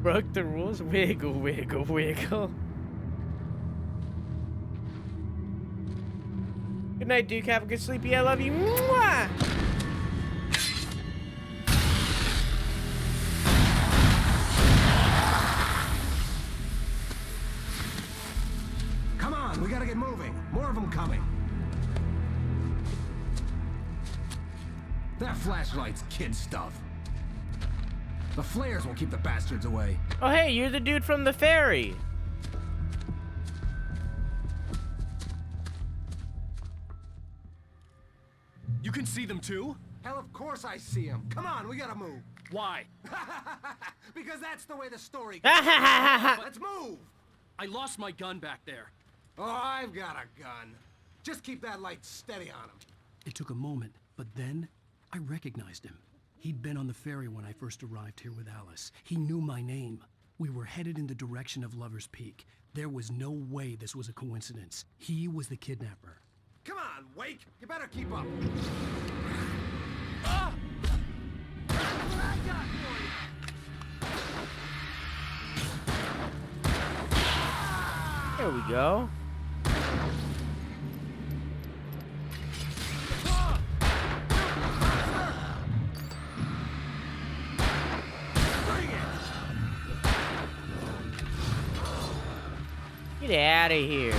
Broke the rules? Wiggle, wiggle, wiggle. Good night, Duke. Have a good sleepy. I love you. Mwah! Come on, we gotta get moving. More of them coming. That flashlight's kid stuff. The flares won't keep the bastards away. Oh, hey, you're the dude from the ferry. You can see them too? Hell, of course I see them. Come on, we gotta move. Why? Because that's the way the story goes. Let's move. I lost my gun back there. Oh, I've got a gun. Just keep that light steady on him. It took a moment, but then I recognized him. He'd been on the ferry when I first arrived here with Alice. He knew my name. We were headed in the direction of Lover's Peak. There was no way this was a coincidence. He was the kidnapper. Come on, Wake. You better keep up. There we go. Get out of here.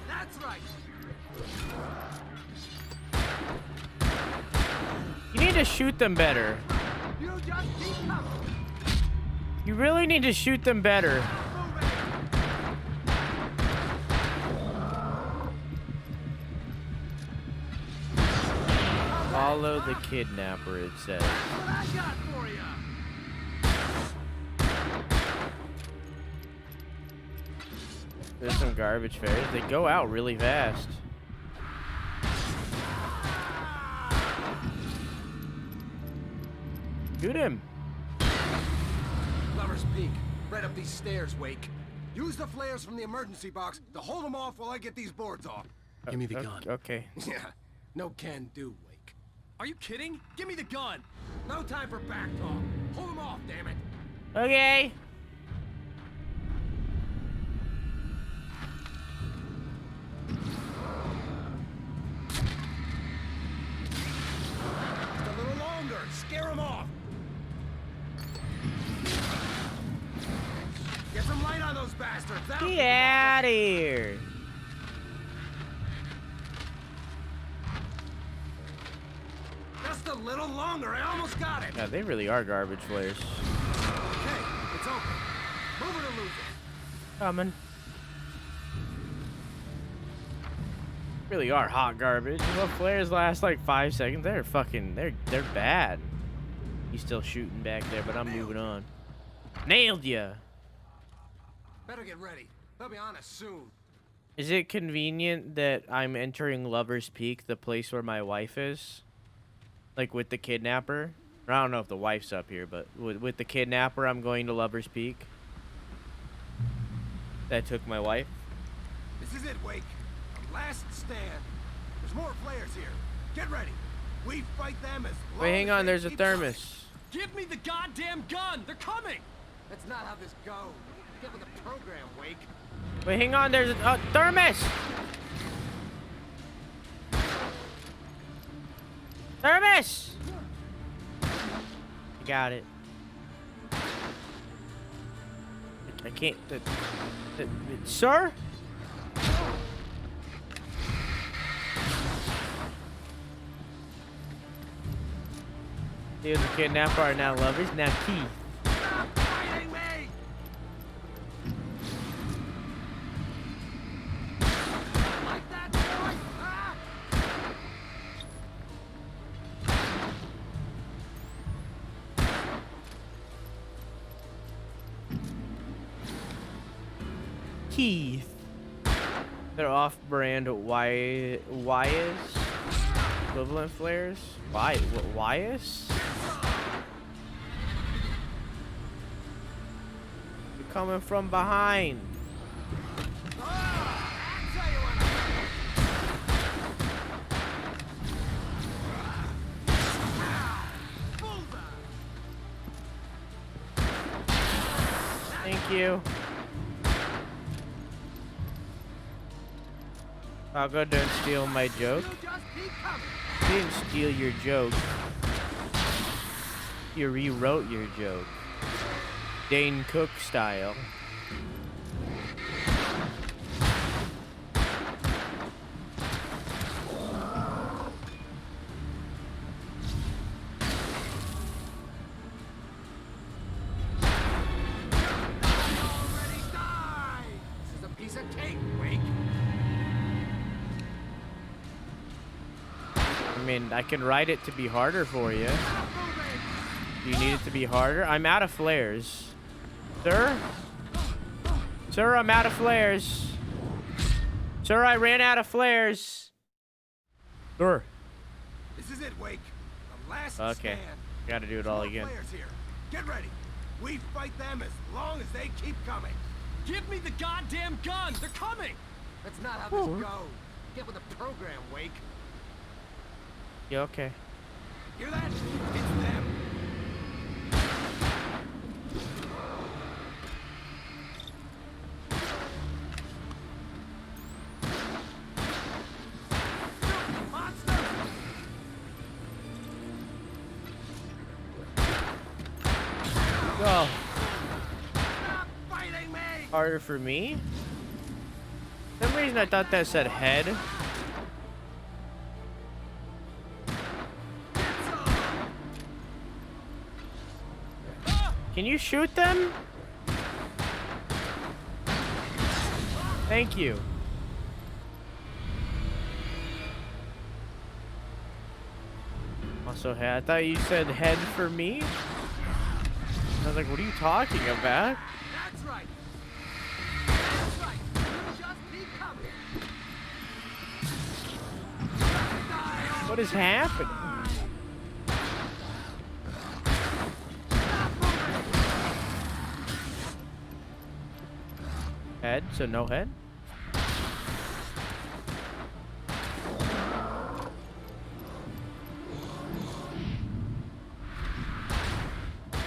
That's right. You need to shoot them better. You just keep coming. You really need to shoot them better. Follow the kidnapper, it says. What I got for you? There's some garbage fairs. They go out really fast. Shoot him. Lover's Peak. Right up these stairs, Wake. Use the flares from the emergency box to hold them off while I get these boards off. Give me the gun. Okay. Yeah, no can do, Wake. Are you kidding? Give me the gun. No time for back talk. Hold them off, damn it. Okay. Just a little longer. Scare them off. Get some light on those bastards. That'll Get out of here. Just a little longer. I almost got it. Yeah, they really are garbage flares. Okay, it's open. Move it or lose it. Coming. Really are hot garbage. Well, flares last like 5 seconds. They're bad. He's still shooting back there, but I'm moving on. Nailed ya. Better get ready. They'll be on us soon. Is it convenient that I'm entering Lover's Peak, the place where my wife is? Like with the kidnapper? Or I don't know if the wife's up here, but with the kidnapper, I'm going to Lover's Peak. That took my wife. This is it, Wake. The last stand. There's more flares here. Get ready. We fight them as long Wait, hang as on. they There's a keep thermos. coming. Give me the goddamn gun. They're coming. That's not how this goes. Get with the program, Wake. Wait, hang on. There's a thermos. Thermos. Got it. I can't. Sir? The kidnapper are now lovers. Now Keith. Keith. They're off-brand Wyas equivalent flares. Why? Wyas? You're coming from behind. Thank you. I'll go don't steal my joke. You didn't steal your joke. You rewrote your joke. Dane Cook style. This is a piece of cake, Wake. I mean, I can write it to be harder for you. Do you need it to be harder? I'm out of flares. Sir? Sir, I'm out of flares. Sir, I ran out of flares. Sir. This is it, Wake. The last Okay. stand. Gotta do it all More again. Flares here. Get ready. We fight them as long as they keep coming. Give me the goddamn gun. They're coming. That's not how this goes. Get with the program, Wake. Yeah, okay. Hear that? It's them. Go. Harder for me? For some reason I thought that said head. Can you shoot them? Thank you. Also head. I thought you said head for me. I was like, what are you talking about? That's right. That's right. What is happening? Head, so no head?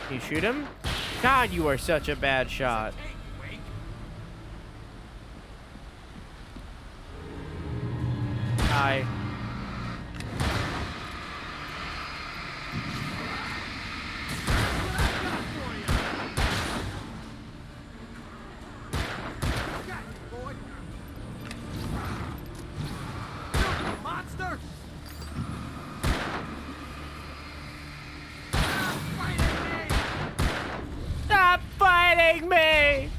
Can you shoot him? God, you are such a bad shot. Hi. Monster! Stop fighting me!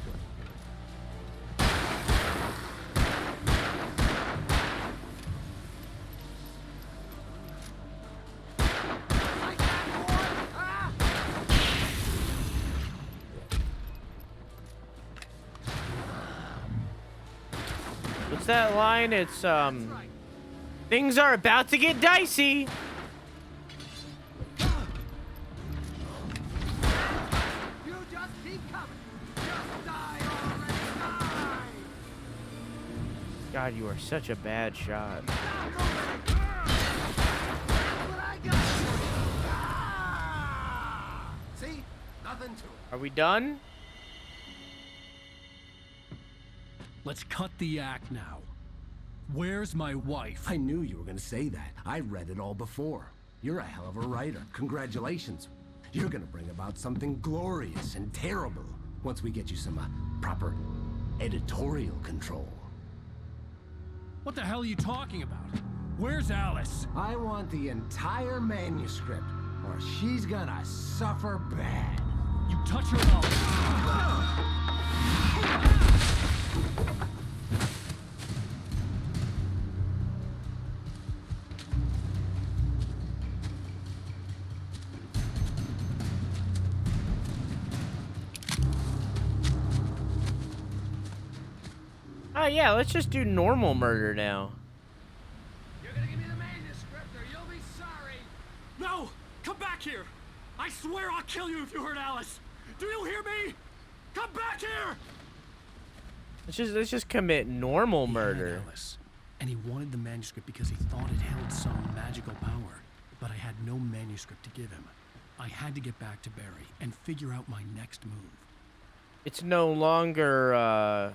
What's that line? It's, things are about to get dicey. You just keep coming. Just die already. Die. God, you are such a bad shot. See? Nothing to it. Are we done? Let's cut the act now. Where's my wife? I knew you were gonna say that. I read it all before. You're a hell of a writer. Congratulations. You're gonna bring about something glorious and terrible once we get you some proper editorial control. What the hell are you talking about? Where's Alice? I want the entire manuscript, or she's gonna suffer bad. You touch her up. Oh yeah, let's just do normal murder now. You're gonna give me the manuscript or you'll be sorry. No! Come back here! I swear I'll kill you if you hurt Alice! Do you hear me? Come back here! Let's just commit normal He had murder. Alice, and he wanted the manuscript because he thought it held some magical power. But I had no manuscript to give him. I had to get back to Barry and figure out my next move. It's no longer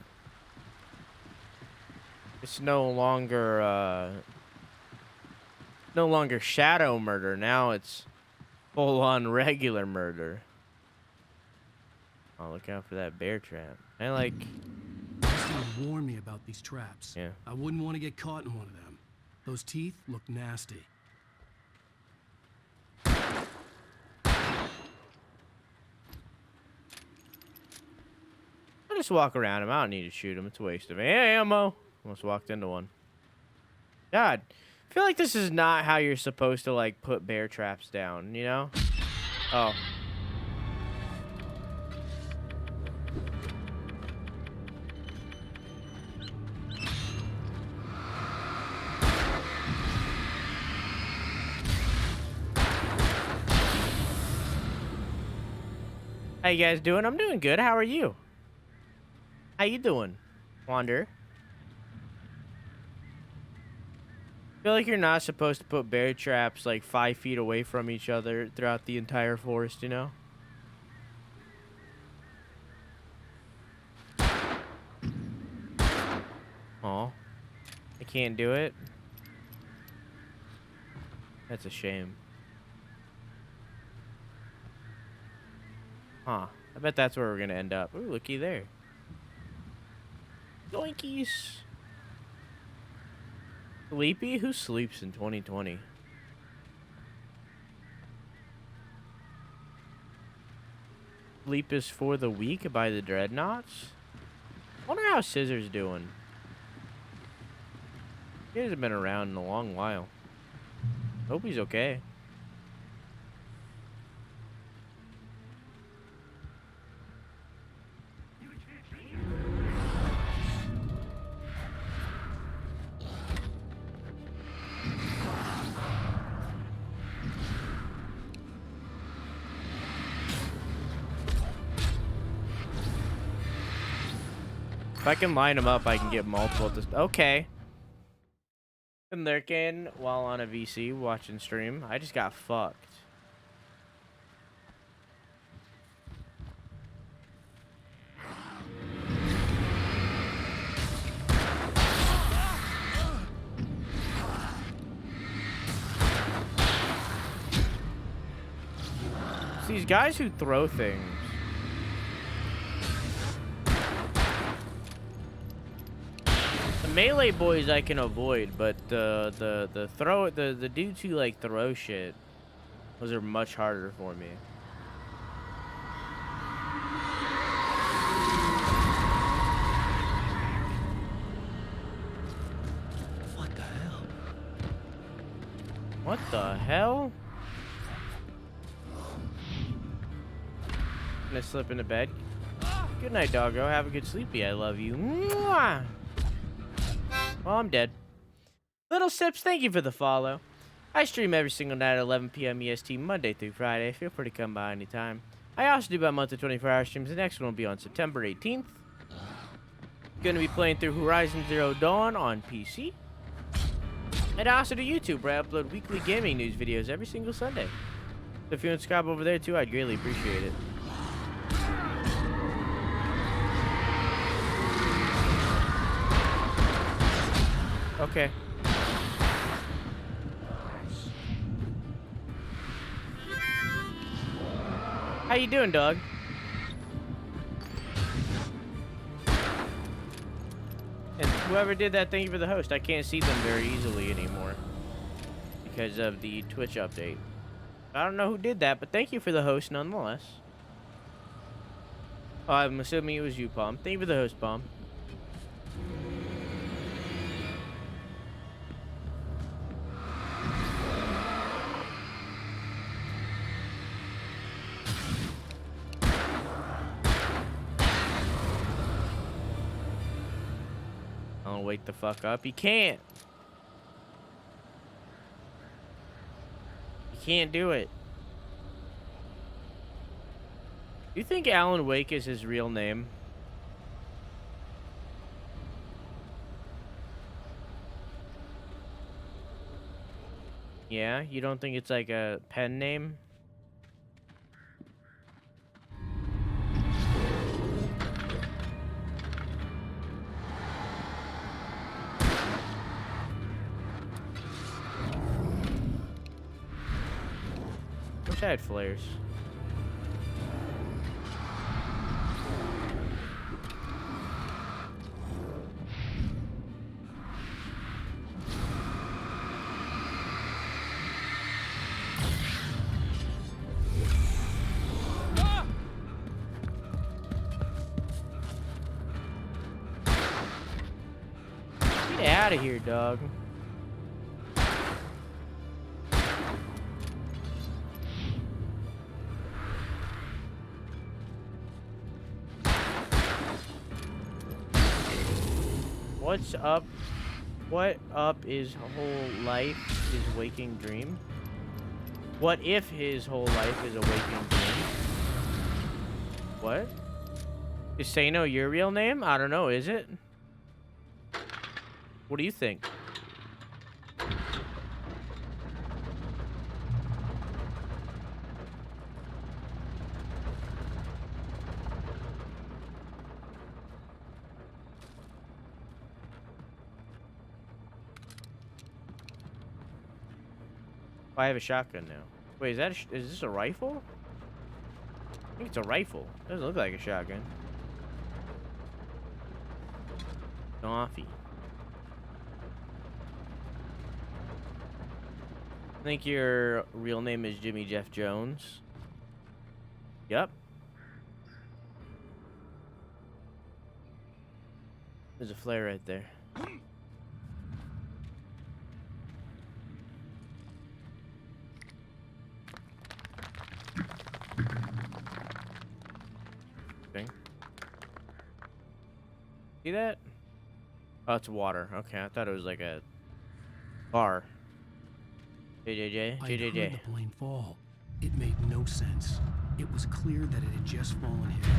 shadow murder. Now it's full-on regular murder. Oh, look out for that bear trap. I like... Rusty would warn me about these traps. Yeah. I wouldn't want to get caught in one of them. Those teeth look nasty. I'll just walk around him. I don't need to shoot him. It's a waste of ammo. Almost walked into one. God, I feel like this is not how you're supposed to, like, put bear traps down, you know? Oh. How you guys doing? I'm doing good. How are you? How you doing, Wander? I feel like you're not supposed to put bear traps like 5 feet away from each other throughout the entire forest, you know? Aw. I can't do it. That's a shame. Huh. I bet that's where we're gonna end up. Ooh, looky there. Yoinkies. Sleepy? Who sleeps in 2020? Sleep is for the weak by the Dreadnoughts? I wonder how Scissor's doing. He hasn't been around in a long while. Hope he's okay. If I can line them up, I can get multiple. Okay. Been lurking while on a VC watching stream. I just got fucked. It's these guys who throw things. The melee boys I can avoid, but the dudes who like throw shit, those are much harder for me. What the hell? What the hell? Gonna slip into bed. Good night, doggo. Have a good sleepy. I love you. Mwah! Well, I'm dead. Little Sips, thank you for the follow. I stream every single night at 11 p.m. EST, Monday through Friday. Feel free to come by anytime. I also do about monthly 24-hour streams. The next one will be on September 18th. Gonna be playing through Horizon Zero Dawn on PC. And I also do YouTube, where I upload weekly gaming news videos every single Sunday. So if you want to subscribe over there too, I'd greatly appreciate it. Okay. How you doing, dog? And whoever did that, thank you for the host. I can't see them very easily anymore because of the Twitch update. I don't know who did that, but thank you for the host nonetheless. Oh, I'm assuming it was you, Palm. Thank you for the host, Palm. I'll wake the fuck up. He can't. He can't do it. You think Alan Wake is his real name? Yeah? You don't think it's like a pen name? Wish I had flares. Get out of here, dog. What's up? What up is whole life is waking dream? What if his whole life is a waking dream? What? Is Sano your real name? I don't know, is it? What do you think? I have a shotgun now. Wait, is that is this a rifle? I think it's a rifle. Doesn't look like a shotgun. Coffee. I think your real name is Jimmy Jeff Jones. Yep. There's a flare right there. Okay. See that? Oh, it's water. Okay, I thought it was like a bar. JJJ. I heard the plane fall. It made no sense. It was clear that it had just fallen here,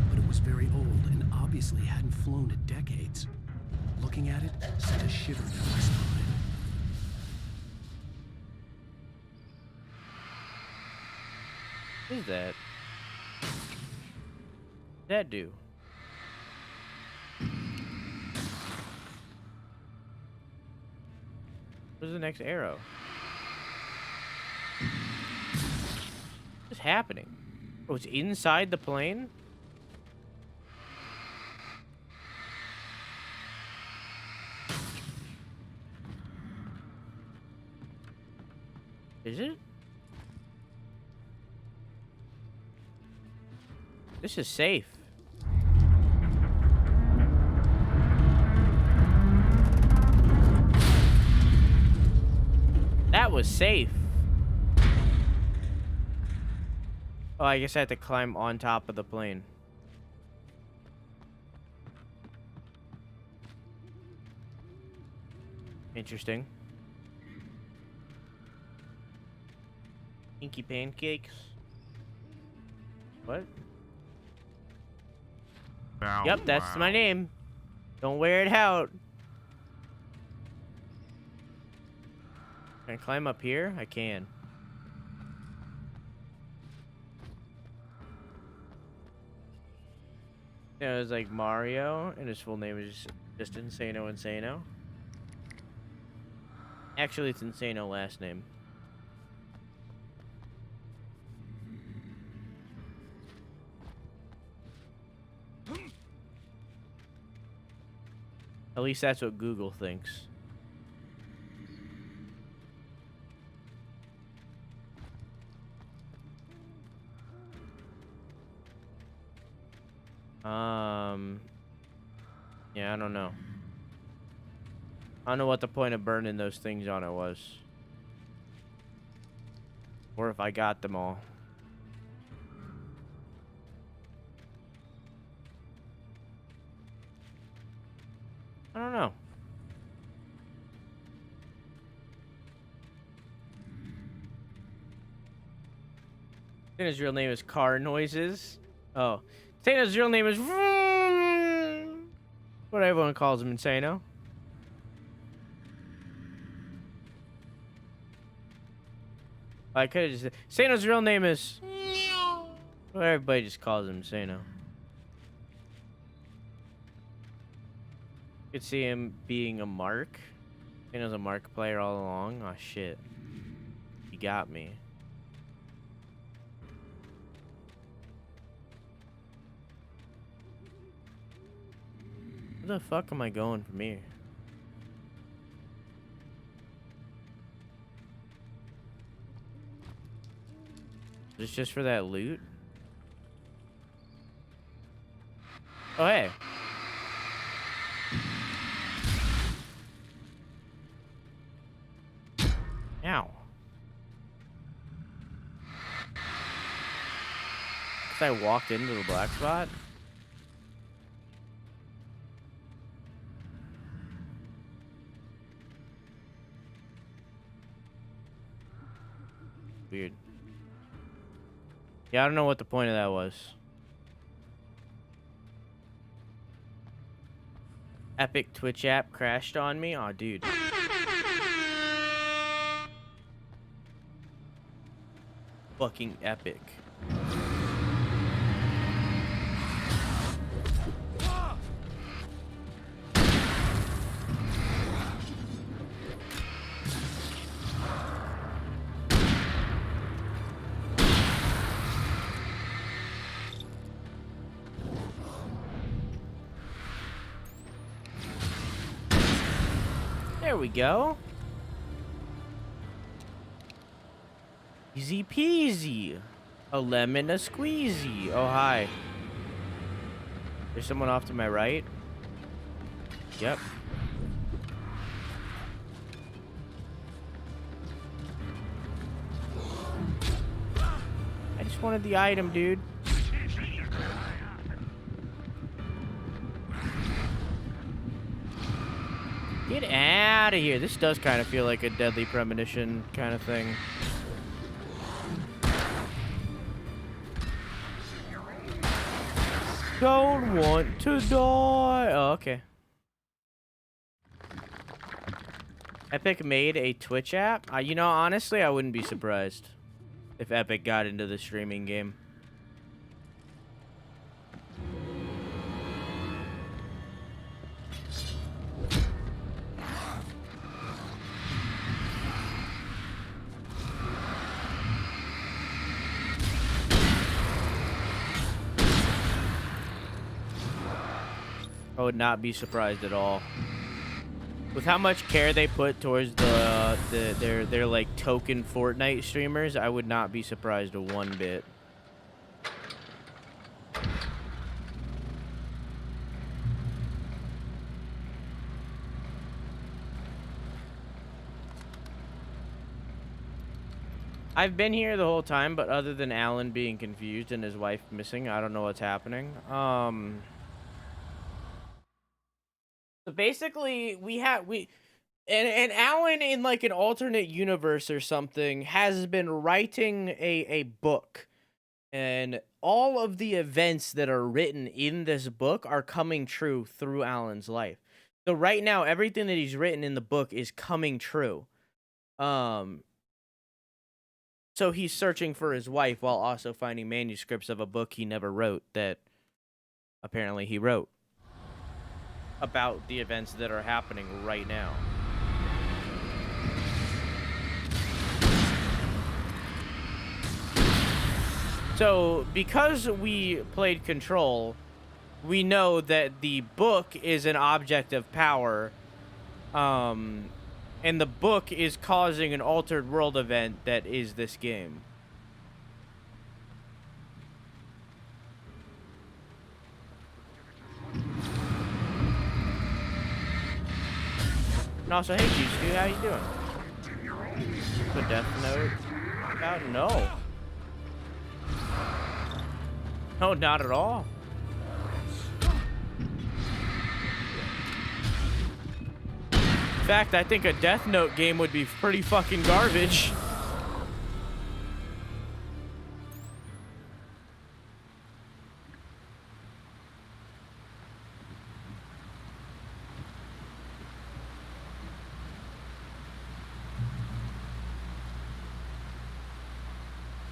but it was very old and obviously hadn't flown in decades. Looking at it sent a shiver down my spine. What is that? What'd that do? Where's the next arrow? What's happening? Oh, it's inside the plane? Is it? This is safe. That was safe. Oh, I guess I have to climb on top of the plane. Interesting. Inky pancakes. What? Yep, that's my name. Don't wear it out. Can I climb up here? I can. Yeah, it was like Mario, and his full name is just Insano Insano. Actually, it's Insano last name. At least that's what Google thinks. Yeah, I don't know. I don't know what the point of burning those things on it was. Or if I got them all. I don't know. Santa's real name is Car Noises. Oh. Santa's real name is... What everyone calls him, Insano. I could have just said... Santa's real name is... Well, everybody just calls him Insano. You could see him being a Mark. Santa's a Mark player all along. Oh, shit. You got me. Where the fuck am I going from here? Is this just for that loot? Oh, hey. Ow. Because I walked into the black spot? Weird. Yeah, I don't know what the point of that was. Epic Twitch app crashed on me? Aw, dude. Fucking epic. There we go. Easy peasy. A lemon, a squeezy. Oh, hi. There's someone off to my right. Yep. I just wanted the item, dude. Get out of here. This does kind of feel like a Deadly Premonition kind of thing. don't want to die. Oh, okay. Epic made a Twitch app? You know, honestly, I wouldn't be surprised if Epic got into the streaming game. I would not be surprised at all. With how much care they put towards their like token Fortnite streamers, I would not be surprised one bit. I've been here the whole time, but other than Alan being confused and his wife missing, I don't know what's happening. So basically, and Alan in like an alternate universe or something has been writing a book, and all of the events that are written in this book are coming true through Alan's life. So right now, everything that he's written in the book is coming true. So he's searching for his wife while also finding manuscripts of a book he never wrote that apparently he wrote about the events that are happening right now. So because we played Control, we know that the book is an object of power, and the book is causing an altered world event that is this game. And also, hey, Juice, how you doing? The Death Note? No. No, not at all. In fact, I think a Death Note game would be pretty fucking garbage.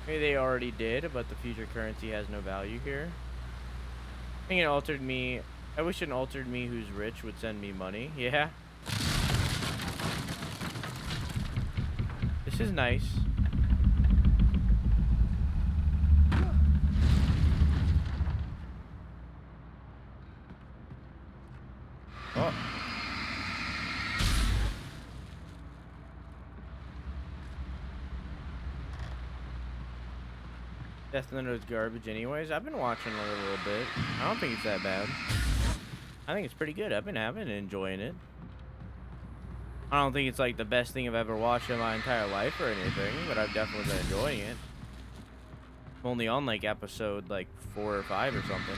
Maybe they already did, but the future currency has no value here. I think it altered me. I wish an altered me who's rich would send me money. Yeah. This is nice. Oh. Death Note is garbage anyways. I've been watching a little bit. I don't think it's that bad. I think it's pretty good. I've been having and enjoying it. I don't think it's like the best thing I've ever watched in my entire life or anything, but I've definitely been enjoying it. I'm only on like episode like 4 or 5 or something.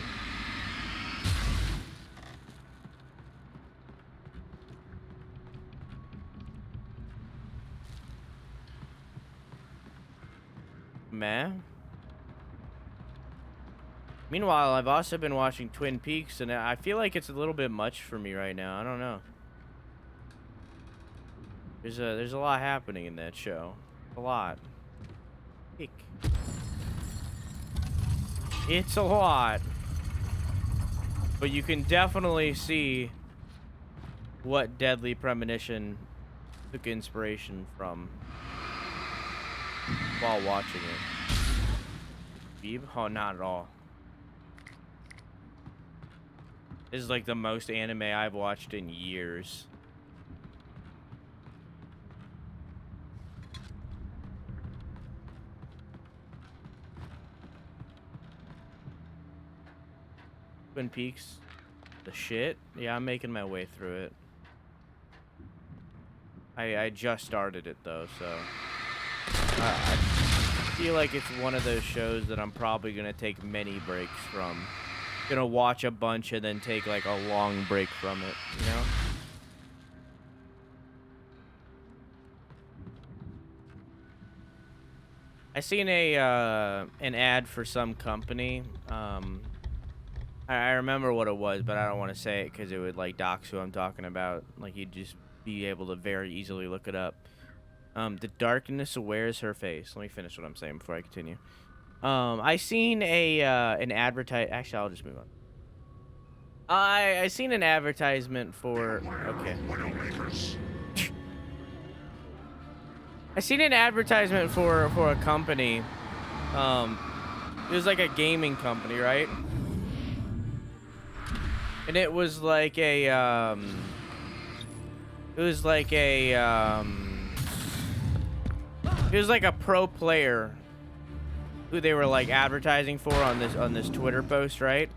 Meh. Meanwhile, I've also been watching Twin Peaks, and I feel like it's a little bit much for me right now. I don't know. There's a lot happening in that show. A lot. It's a lot. But you can definitely see what Deadly Premonition took inspiration from while watching it. Beeb? Oh, not at all. This is like the most anime I've watched in years. Twin Peaks, the shit. Yeah, I'm making my way through it. I just started it though, so I feel like it's one of those shows that I'm probably gonna take many breaks from. Gonna watch a bunch and then take like a long break from it, you know? I seen an ad for some company. I I remember what it was, but I don't want to say it because it would like dox who I'm talking about. Like you'd just be able to very easily look it up. The darkness wears her face. Let me finish what I'm saying before I continue. I seen an advertise. Actually, I'll just move on. I seen an advertisement for. Okay. I seen an advertisement for a company. It was like a gaming company, right? And it was like a it was like a pro player who they were like advertising for on this Twitter post, right?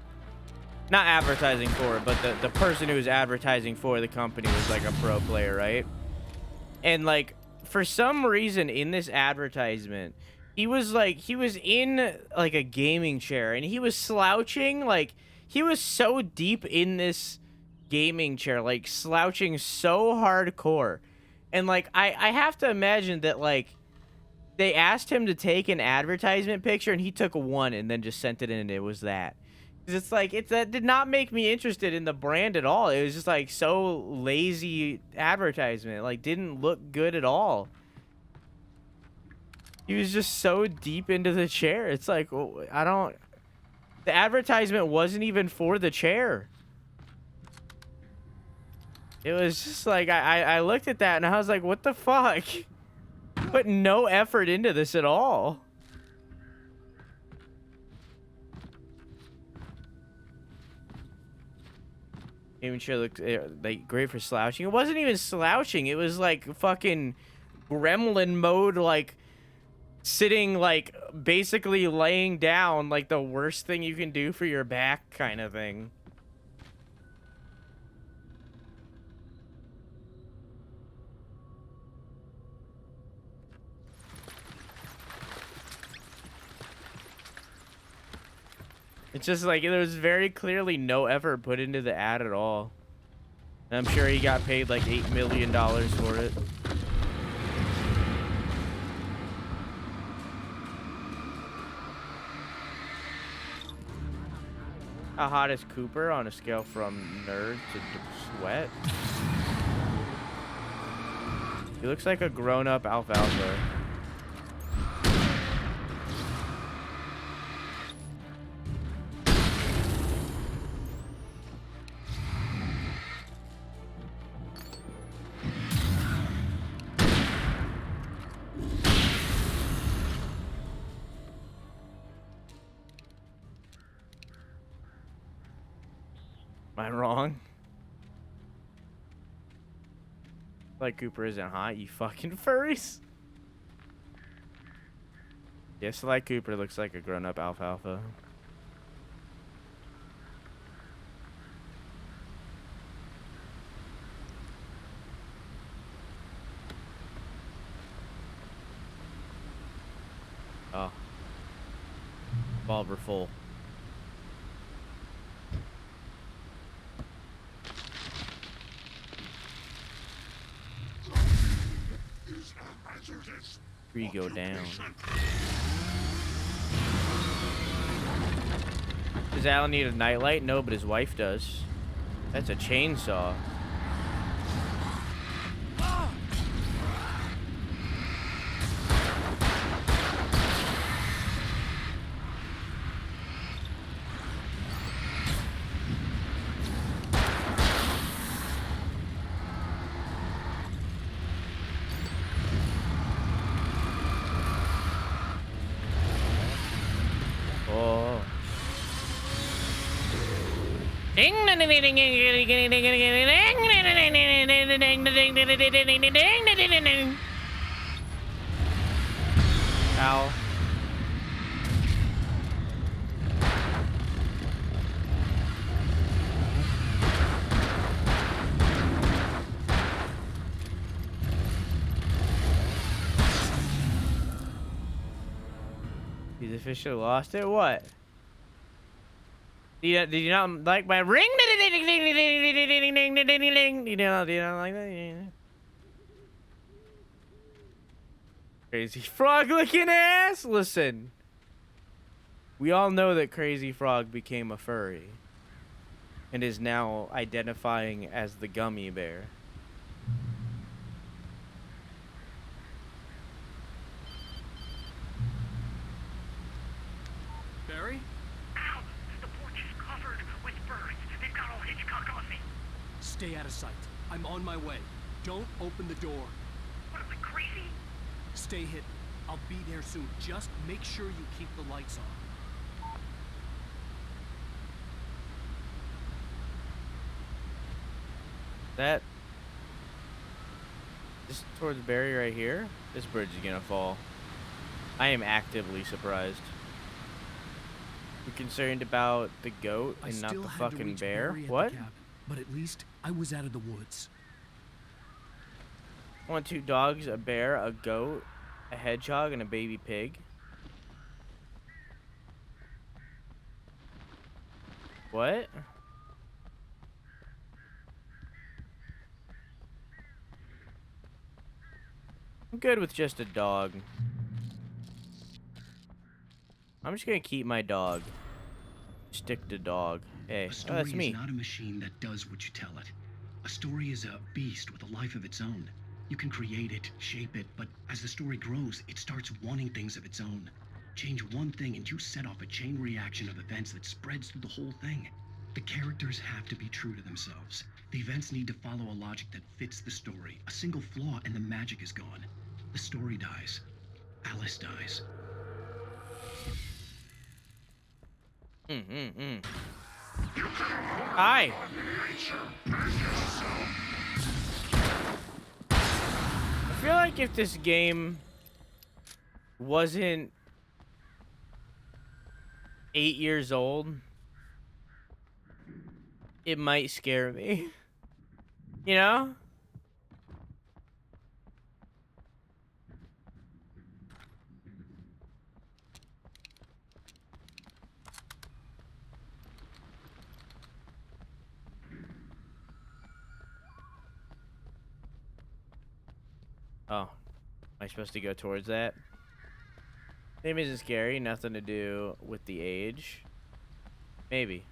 Not advertising for it, but the person who was advertising for the company was like a pro player, right? And like for some reason in this advertisement, he was in like a gaming chair and he was slouching, like he was so deep in this gaming chair, like slouching so hardcore. And like I have to imagine that like they asked him to take an advertisement picture and he took one and then just sent it in and it was that. Cause it's like that did not make me interested in the brand at all. It was just like so lazy advertisement. It, like didn't look good at all. He was just so deep into the chair. It's like I don't. The advertisement wasn't even for the chair. It was just like I looked at that and I was like, what the fuck? Put no effort into this at all. Gaming chair looked like great for slouching. It wasn't even slouching. It was like fucking gremlin mode, like sitting, like basically laying down, like the worst thing you can do for your back kind of thing. It's just like there was very clearly no effort put into the ad at all. And I'm sure he got paid like $8 million for it. How hot is Cooper on a scale from nerd to sweat? He looks like a grown-up alfalfa. Am I wrong? Like Cooper isn't hot, you fucking furries. Yes, like Cooper looks like a grown-up alfalfa. Oh. Revolver full. Three go down. Does Alan need a nightlight? No, but his wife does. That's a chainsaw. Ow. He's officially lost it? What? Did you not like my ring? You not like that? Crazy Frog looking ass. Listen, we all know that Crazy Frog became a furry. and is now identifying as the gummy bear. Barry? Ow! The porch is covered with birds. They've got all Hitchcock on me. Stay out of sight. I'm on my way. Don't open the door. What am I, crazy? Stay hidden. I'll be there soon. Just make sure you keep the lights on. That... Just towards Barry right here? This bridge is gonna fall. I am actively surprised. You're concerned about the goat and not the fucking bear? What? But at least I was out of the woods. I want 2 dogs, a bear, a goat, a hedgehog, and a baby pig. What? I'm good with just a dog. I'm just gonna keep my dog. Stick to dog. Hey, oh, that's me. A story is not a machine that does what you tell it. A story is a beast with a life of its own. You can create it, shape it, but as the story grows, it starts wanting things of its own. Change one thing and you set off a chain reaction of events that spreads through the whole thing. The characters have to be true to themselves. The events need to follow a logic that fits the story. A single flaw and the magic is gone. The story dies. Alice dies. Hi. I feel like if this game wasn't 8 years old, it might scare me. You know? Oh, am I supposed to go towards that? Name isn't scary, nothing to do with the age. Maybe.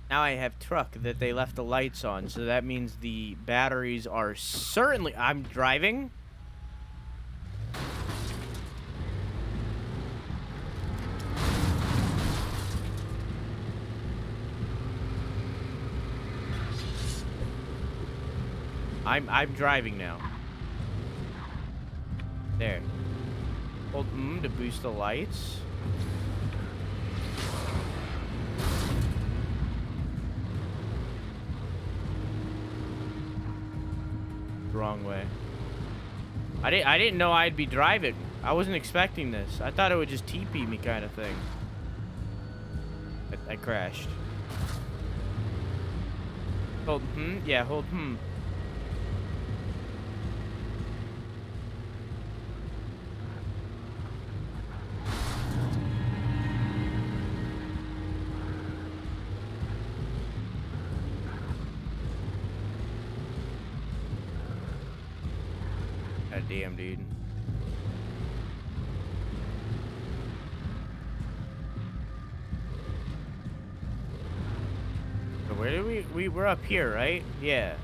Now I have truck that they left the lights on, so that means the batteries are certainly... I'm driving? I'm driving now. There. Hold to boost the lights. Wrong way. I didn't know I'd be driving. I wasn't expecting this. I thought it would just TP me kind of thing. I crashed. Hold yeah, hold God damn, dude. So where did we were up here, right? Yeah.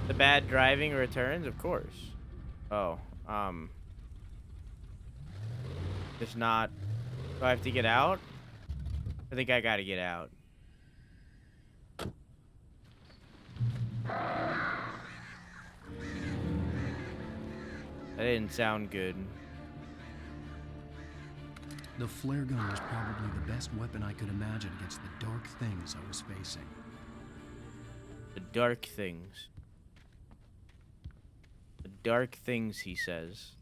The bad driving returns, of course. Oh, there's not... Do I have to get out? I think I gotta get out. That didn't sound good. The flare gun was probably the best weapon I could imagine against the dark things I was facing. The dark things. The dark things, he says.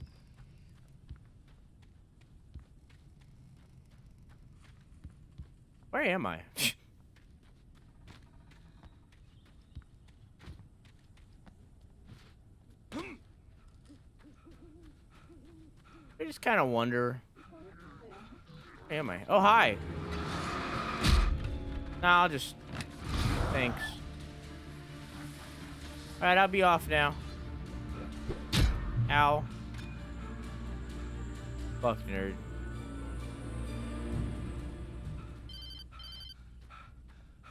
Where am I? I just kind of wonder. Where am I? Oh, hi. Nah, I'll just... Thanks. Alright, I'll be off now. Ow. Fuck nerd.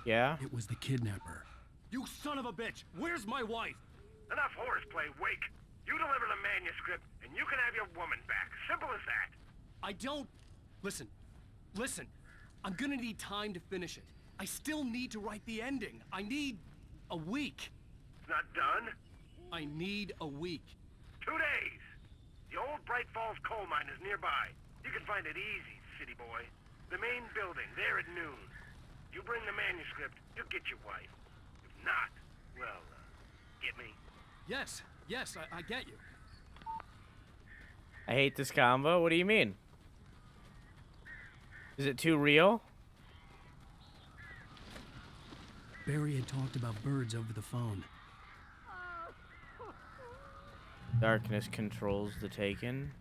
Yeah? It was the kidnapper. You son of a bitch! Where's my wife? Enough horseplay, Wake. You deliver the manuscript, and you can have your woman back. Simple as that. I don't... Listen. I'm gonna need time to finish it. I still need to write the ending. I need a week. It's not done? I need a week. 2 days. The old Bright Falls coal mine is nearby. You can find it easy, city boy. The main building, there at noon. You bring the manuscript, you'll get your wife. If not, well, get me? Yes, I get you. I hate this combo. What do you mean? Is it too real? Barry had talked about birds over the phone. Darkness controls the taken.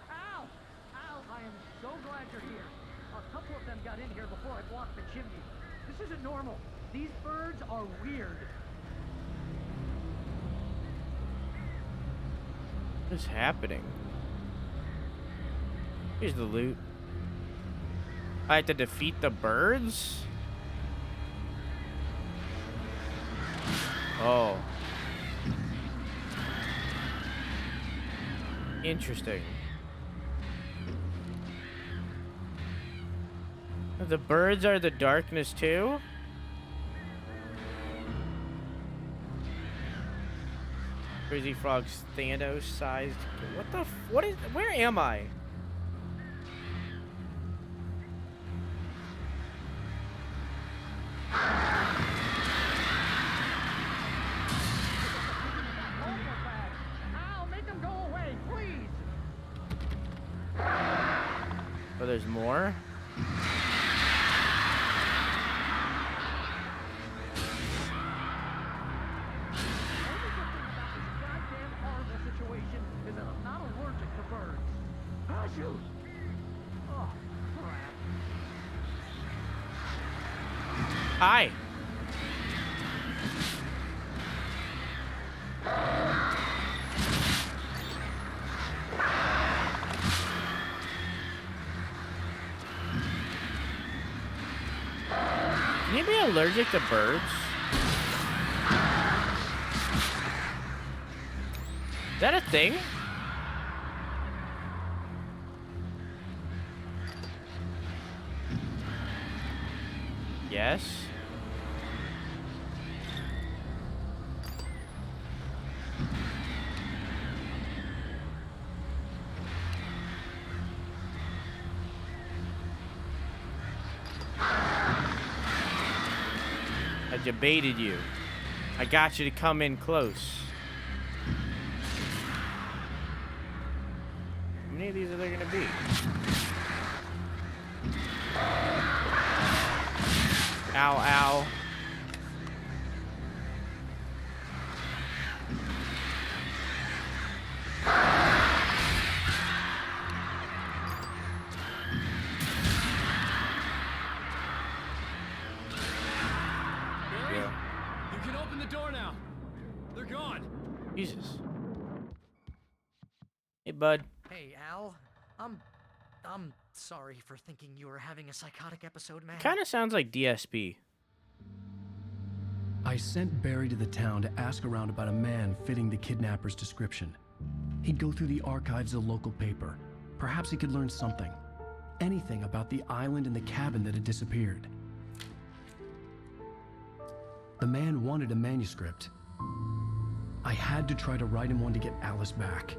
Al! Al, I am so glad you're here. A couple of them got in here before I blocked the chimney. This isn't normal. These birds are weird. What is happening? Here's the loot. I have to defeat the birds? Oh. Interesting. The birds are the darkness too? Crazy Frog's Thanos-sized. What is? Where am I? Al, make them go away, please! Oh, there's more? Hi. Can you be allergic to birds? Is that a thing? Yes. I debated you. I got you to come in close. How many of these are there gonna be? Ow, ow. Barry, you can open the door now. They're gone. Jesus. Hey, bud. Hey, Al. I'm sorry for thinking you were having a psychotic episode, man. Kind of sounds like DSP. I sent Barry to the town to ask around about a man fitting the kidnapper's description. He'd go through the archives of the local paper. Perhaps he could learn something. Anything about the island and the cabin that had disappeared. The man wanted a manuscript. I had to try to write him one to get Alice back.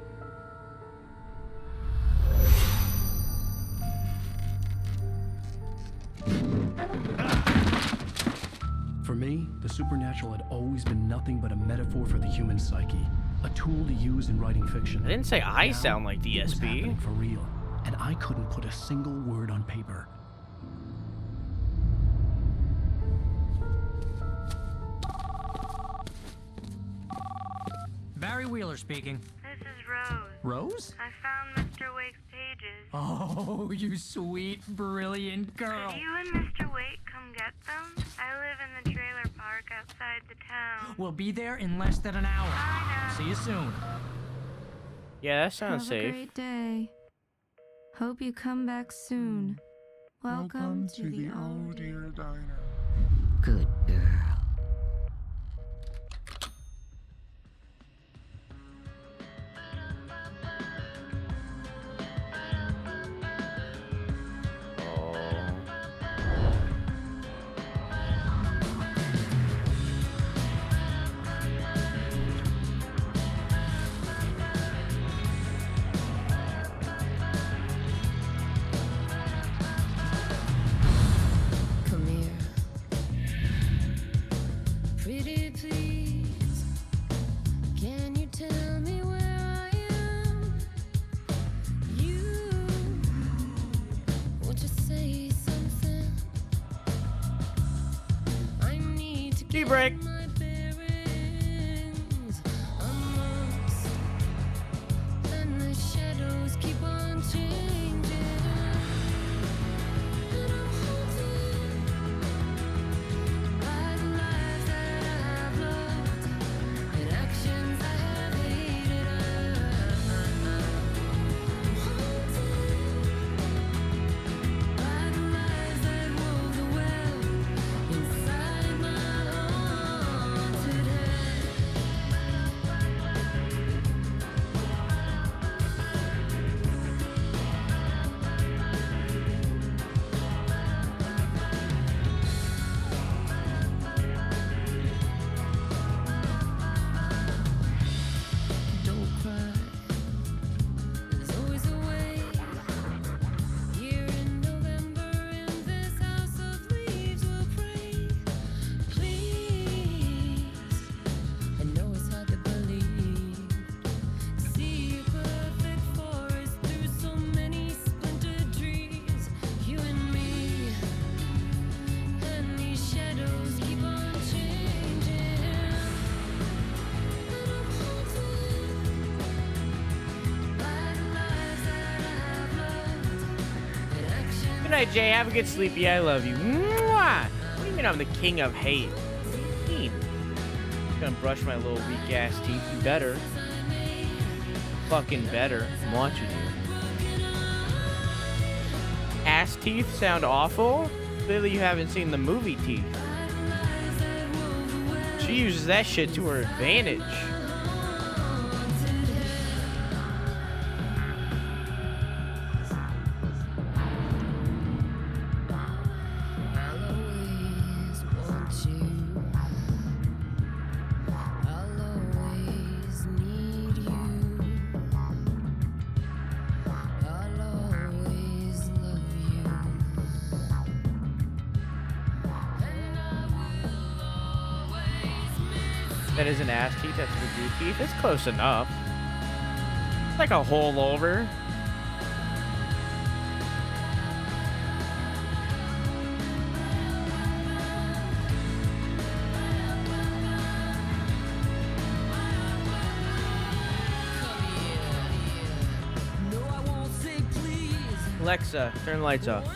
For me, the supernatural had always been nothing but a metaphor for the human psyche, a tool to use in writing fiction. I didn't say I Now, sound like it was happening DSP. for real, and I couldn't put a single word on paper. Barry Wheeler speaking. This is Rose. Rose? I found Mr. Wake's pages. Oh, you sweet, brilliant girl. Could you and Mr. Wake come get them? I live in the trailer park outside the town. We'll be there in less than an hour. See you soon. Yeah, that sounds Have safe. a great day. Hope you come back soon. Welcome to the Oh Dear Diner. Good girl. Come here. Pretty please. Can you tell me where I am? You. Won't you say something? I need to Tea break. my bearings. I'm lost. And the shadows keep on changing. And I'm haunted by the lies that I've loved and actions I have hated. I'm haunted by the lies that wove the web inside my haunted head. Don't cry. There's always a way. Here in November, in this house of leaves, we'll pray. Please. I know it's hard to believe. See a perfect forest through so many splintered trees. You and me. And these shadows keep on changing. And I'm haunted by the lies that I've loved and actions. Good night, Jay. Have a good sleep. Yeah, I love you. Mwah! What do you mean I'm the king of hate? What do you mean? I'm gonna brush my little weak ass teeth. You better. Fucking better. I'm watching you. Ass teeth sound awful? Clearly you haven't seen the movie Teeth. She uses that shit to her advantage. I'll always want you. I'll always need you. I'll always love you. And I will always miss. That isn't ass teeth, that's the teeth. It's close enough. It's like a hole over. No, I won't say please. Alexa, turn the lights off.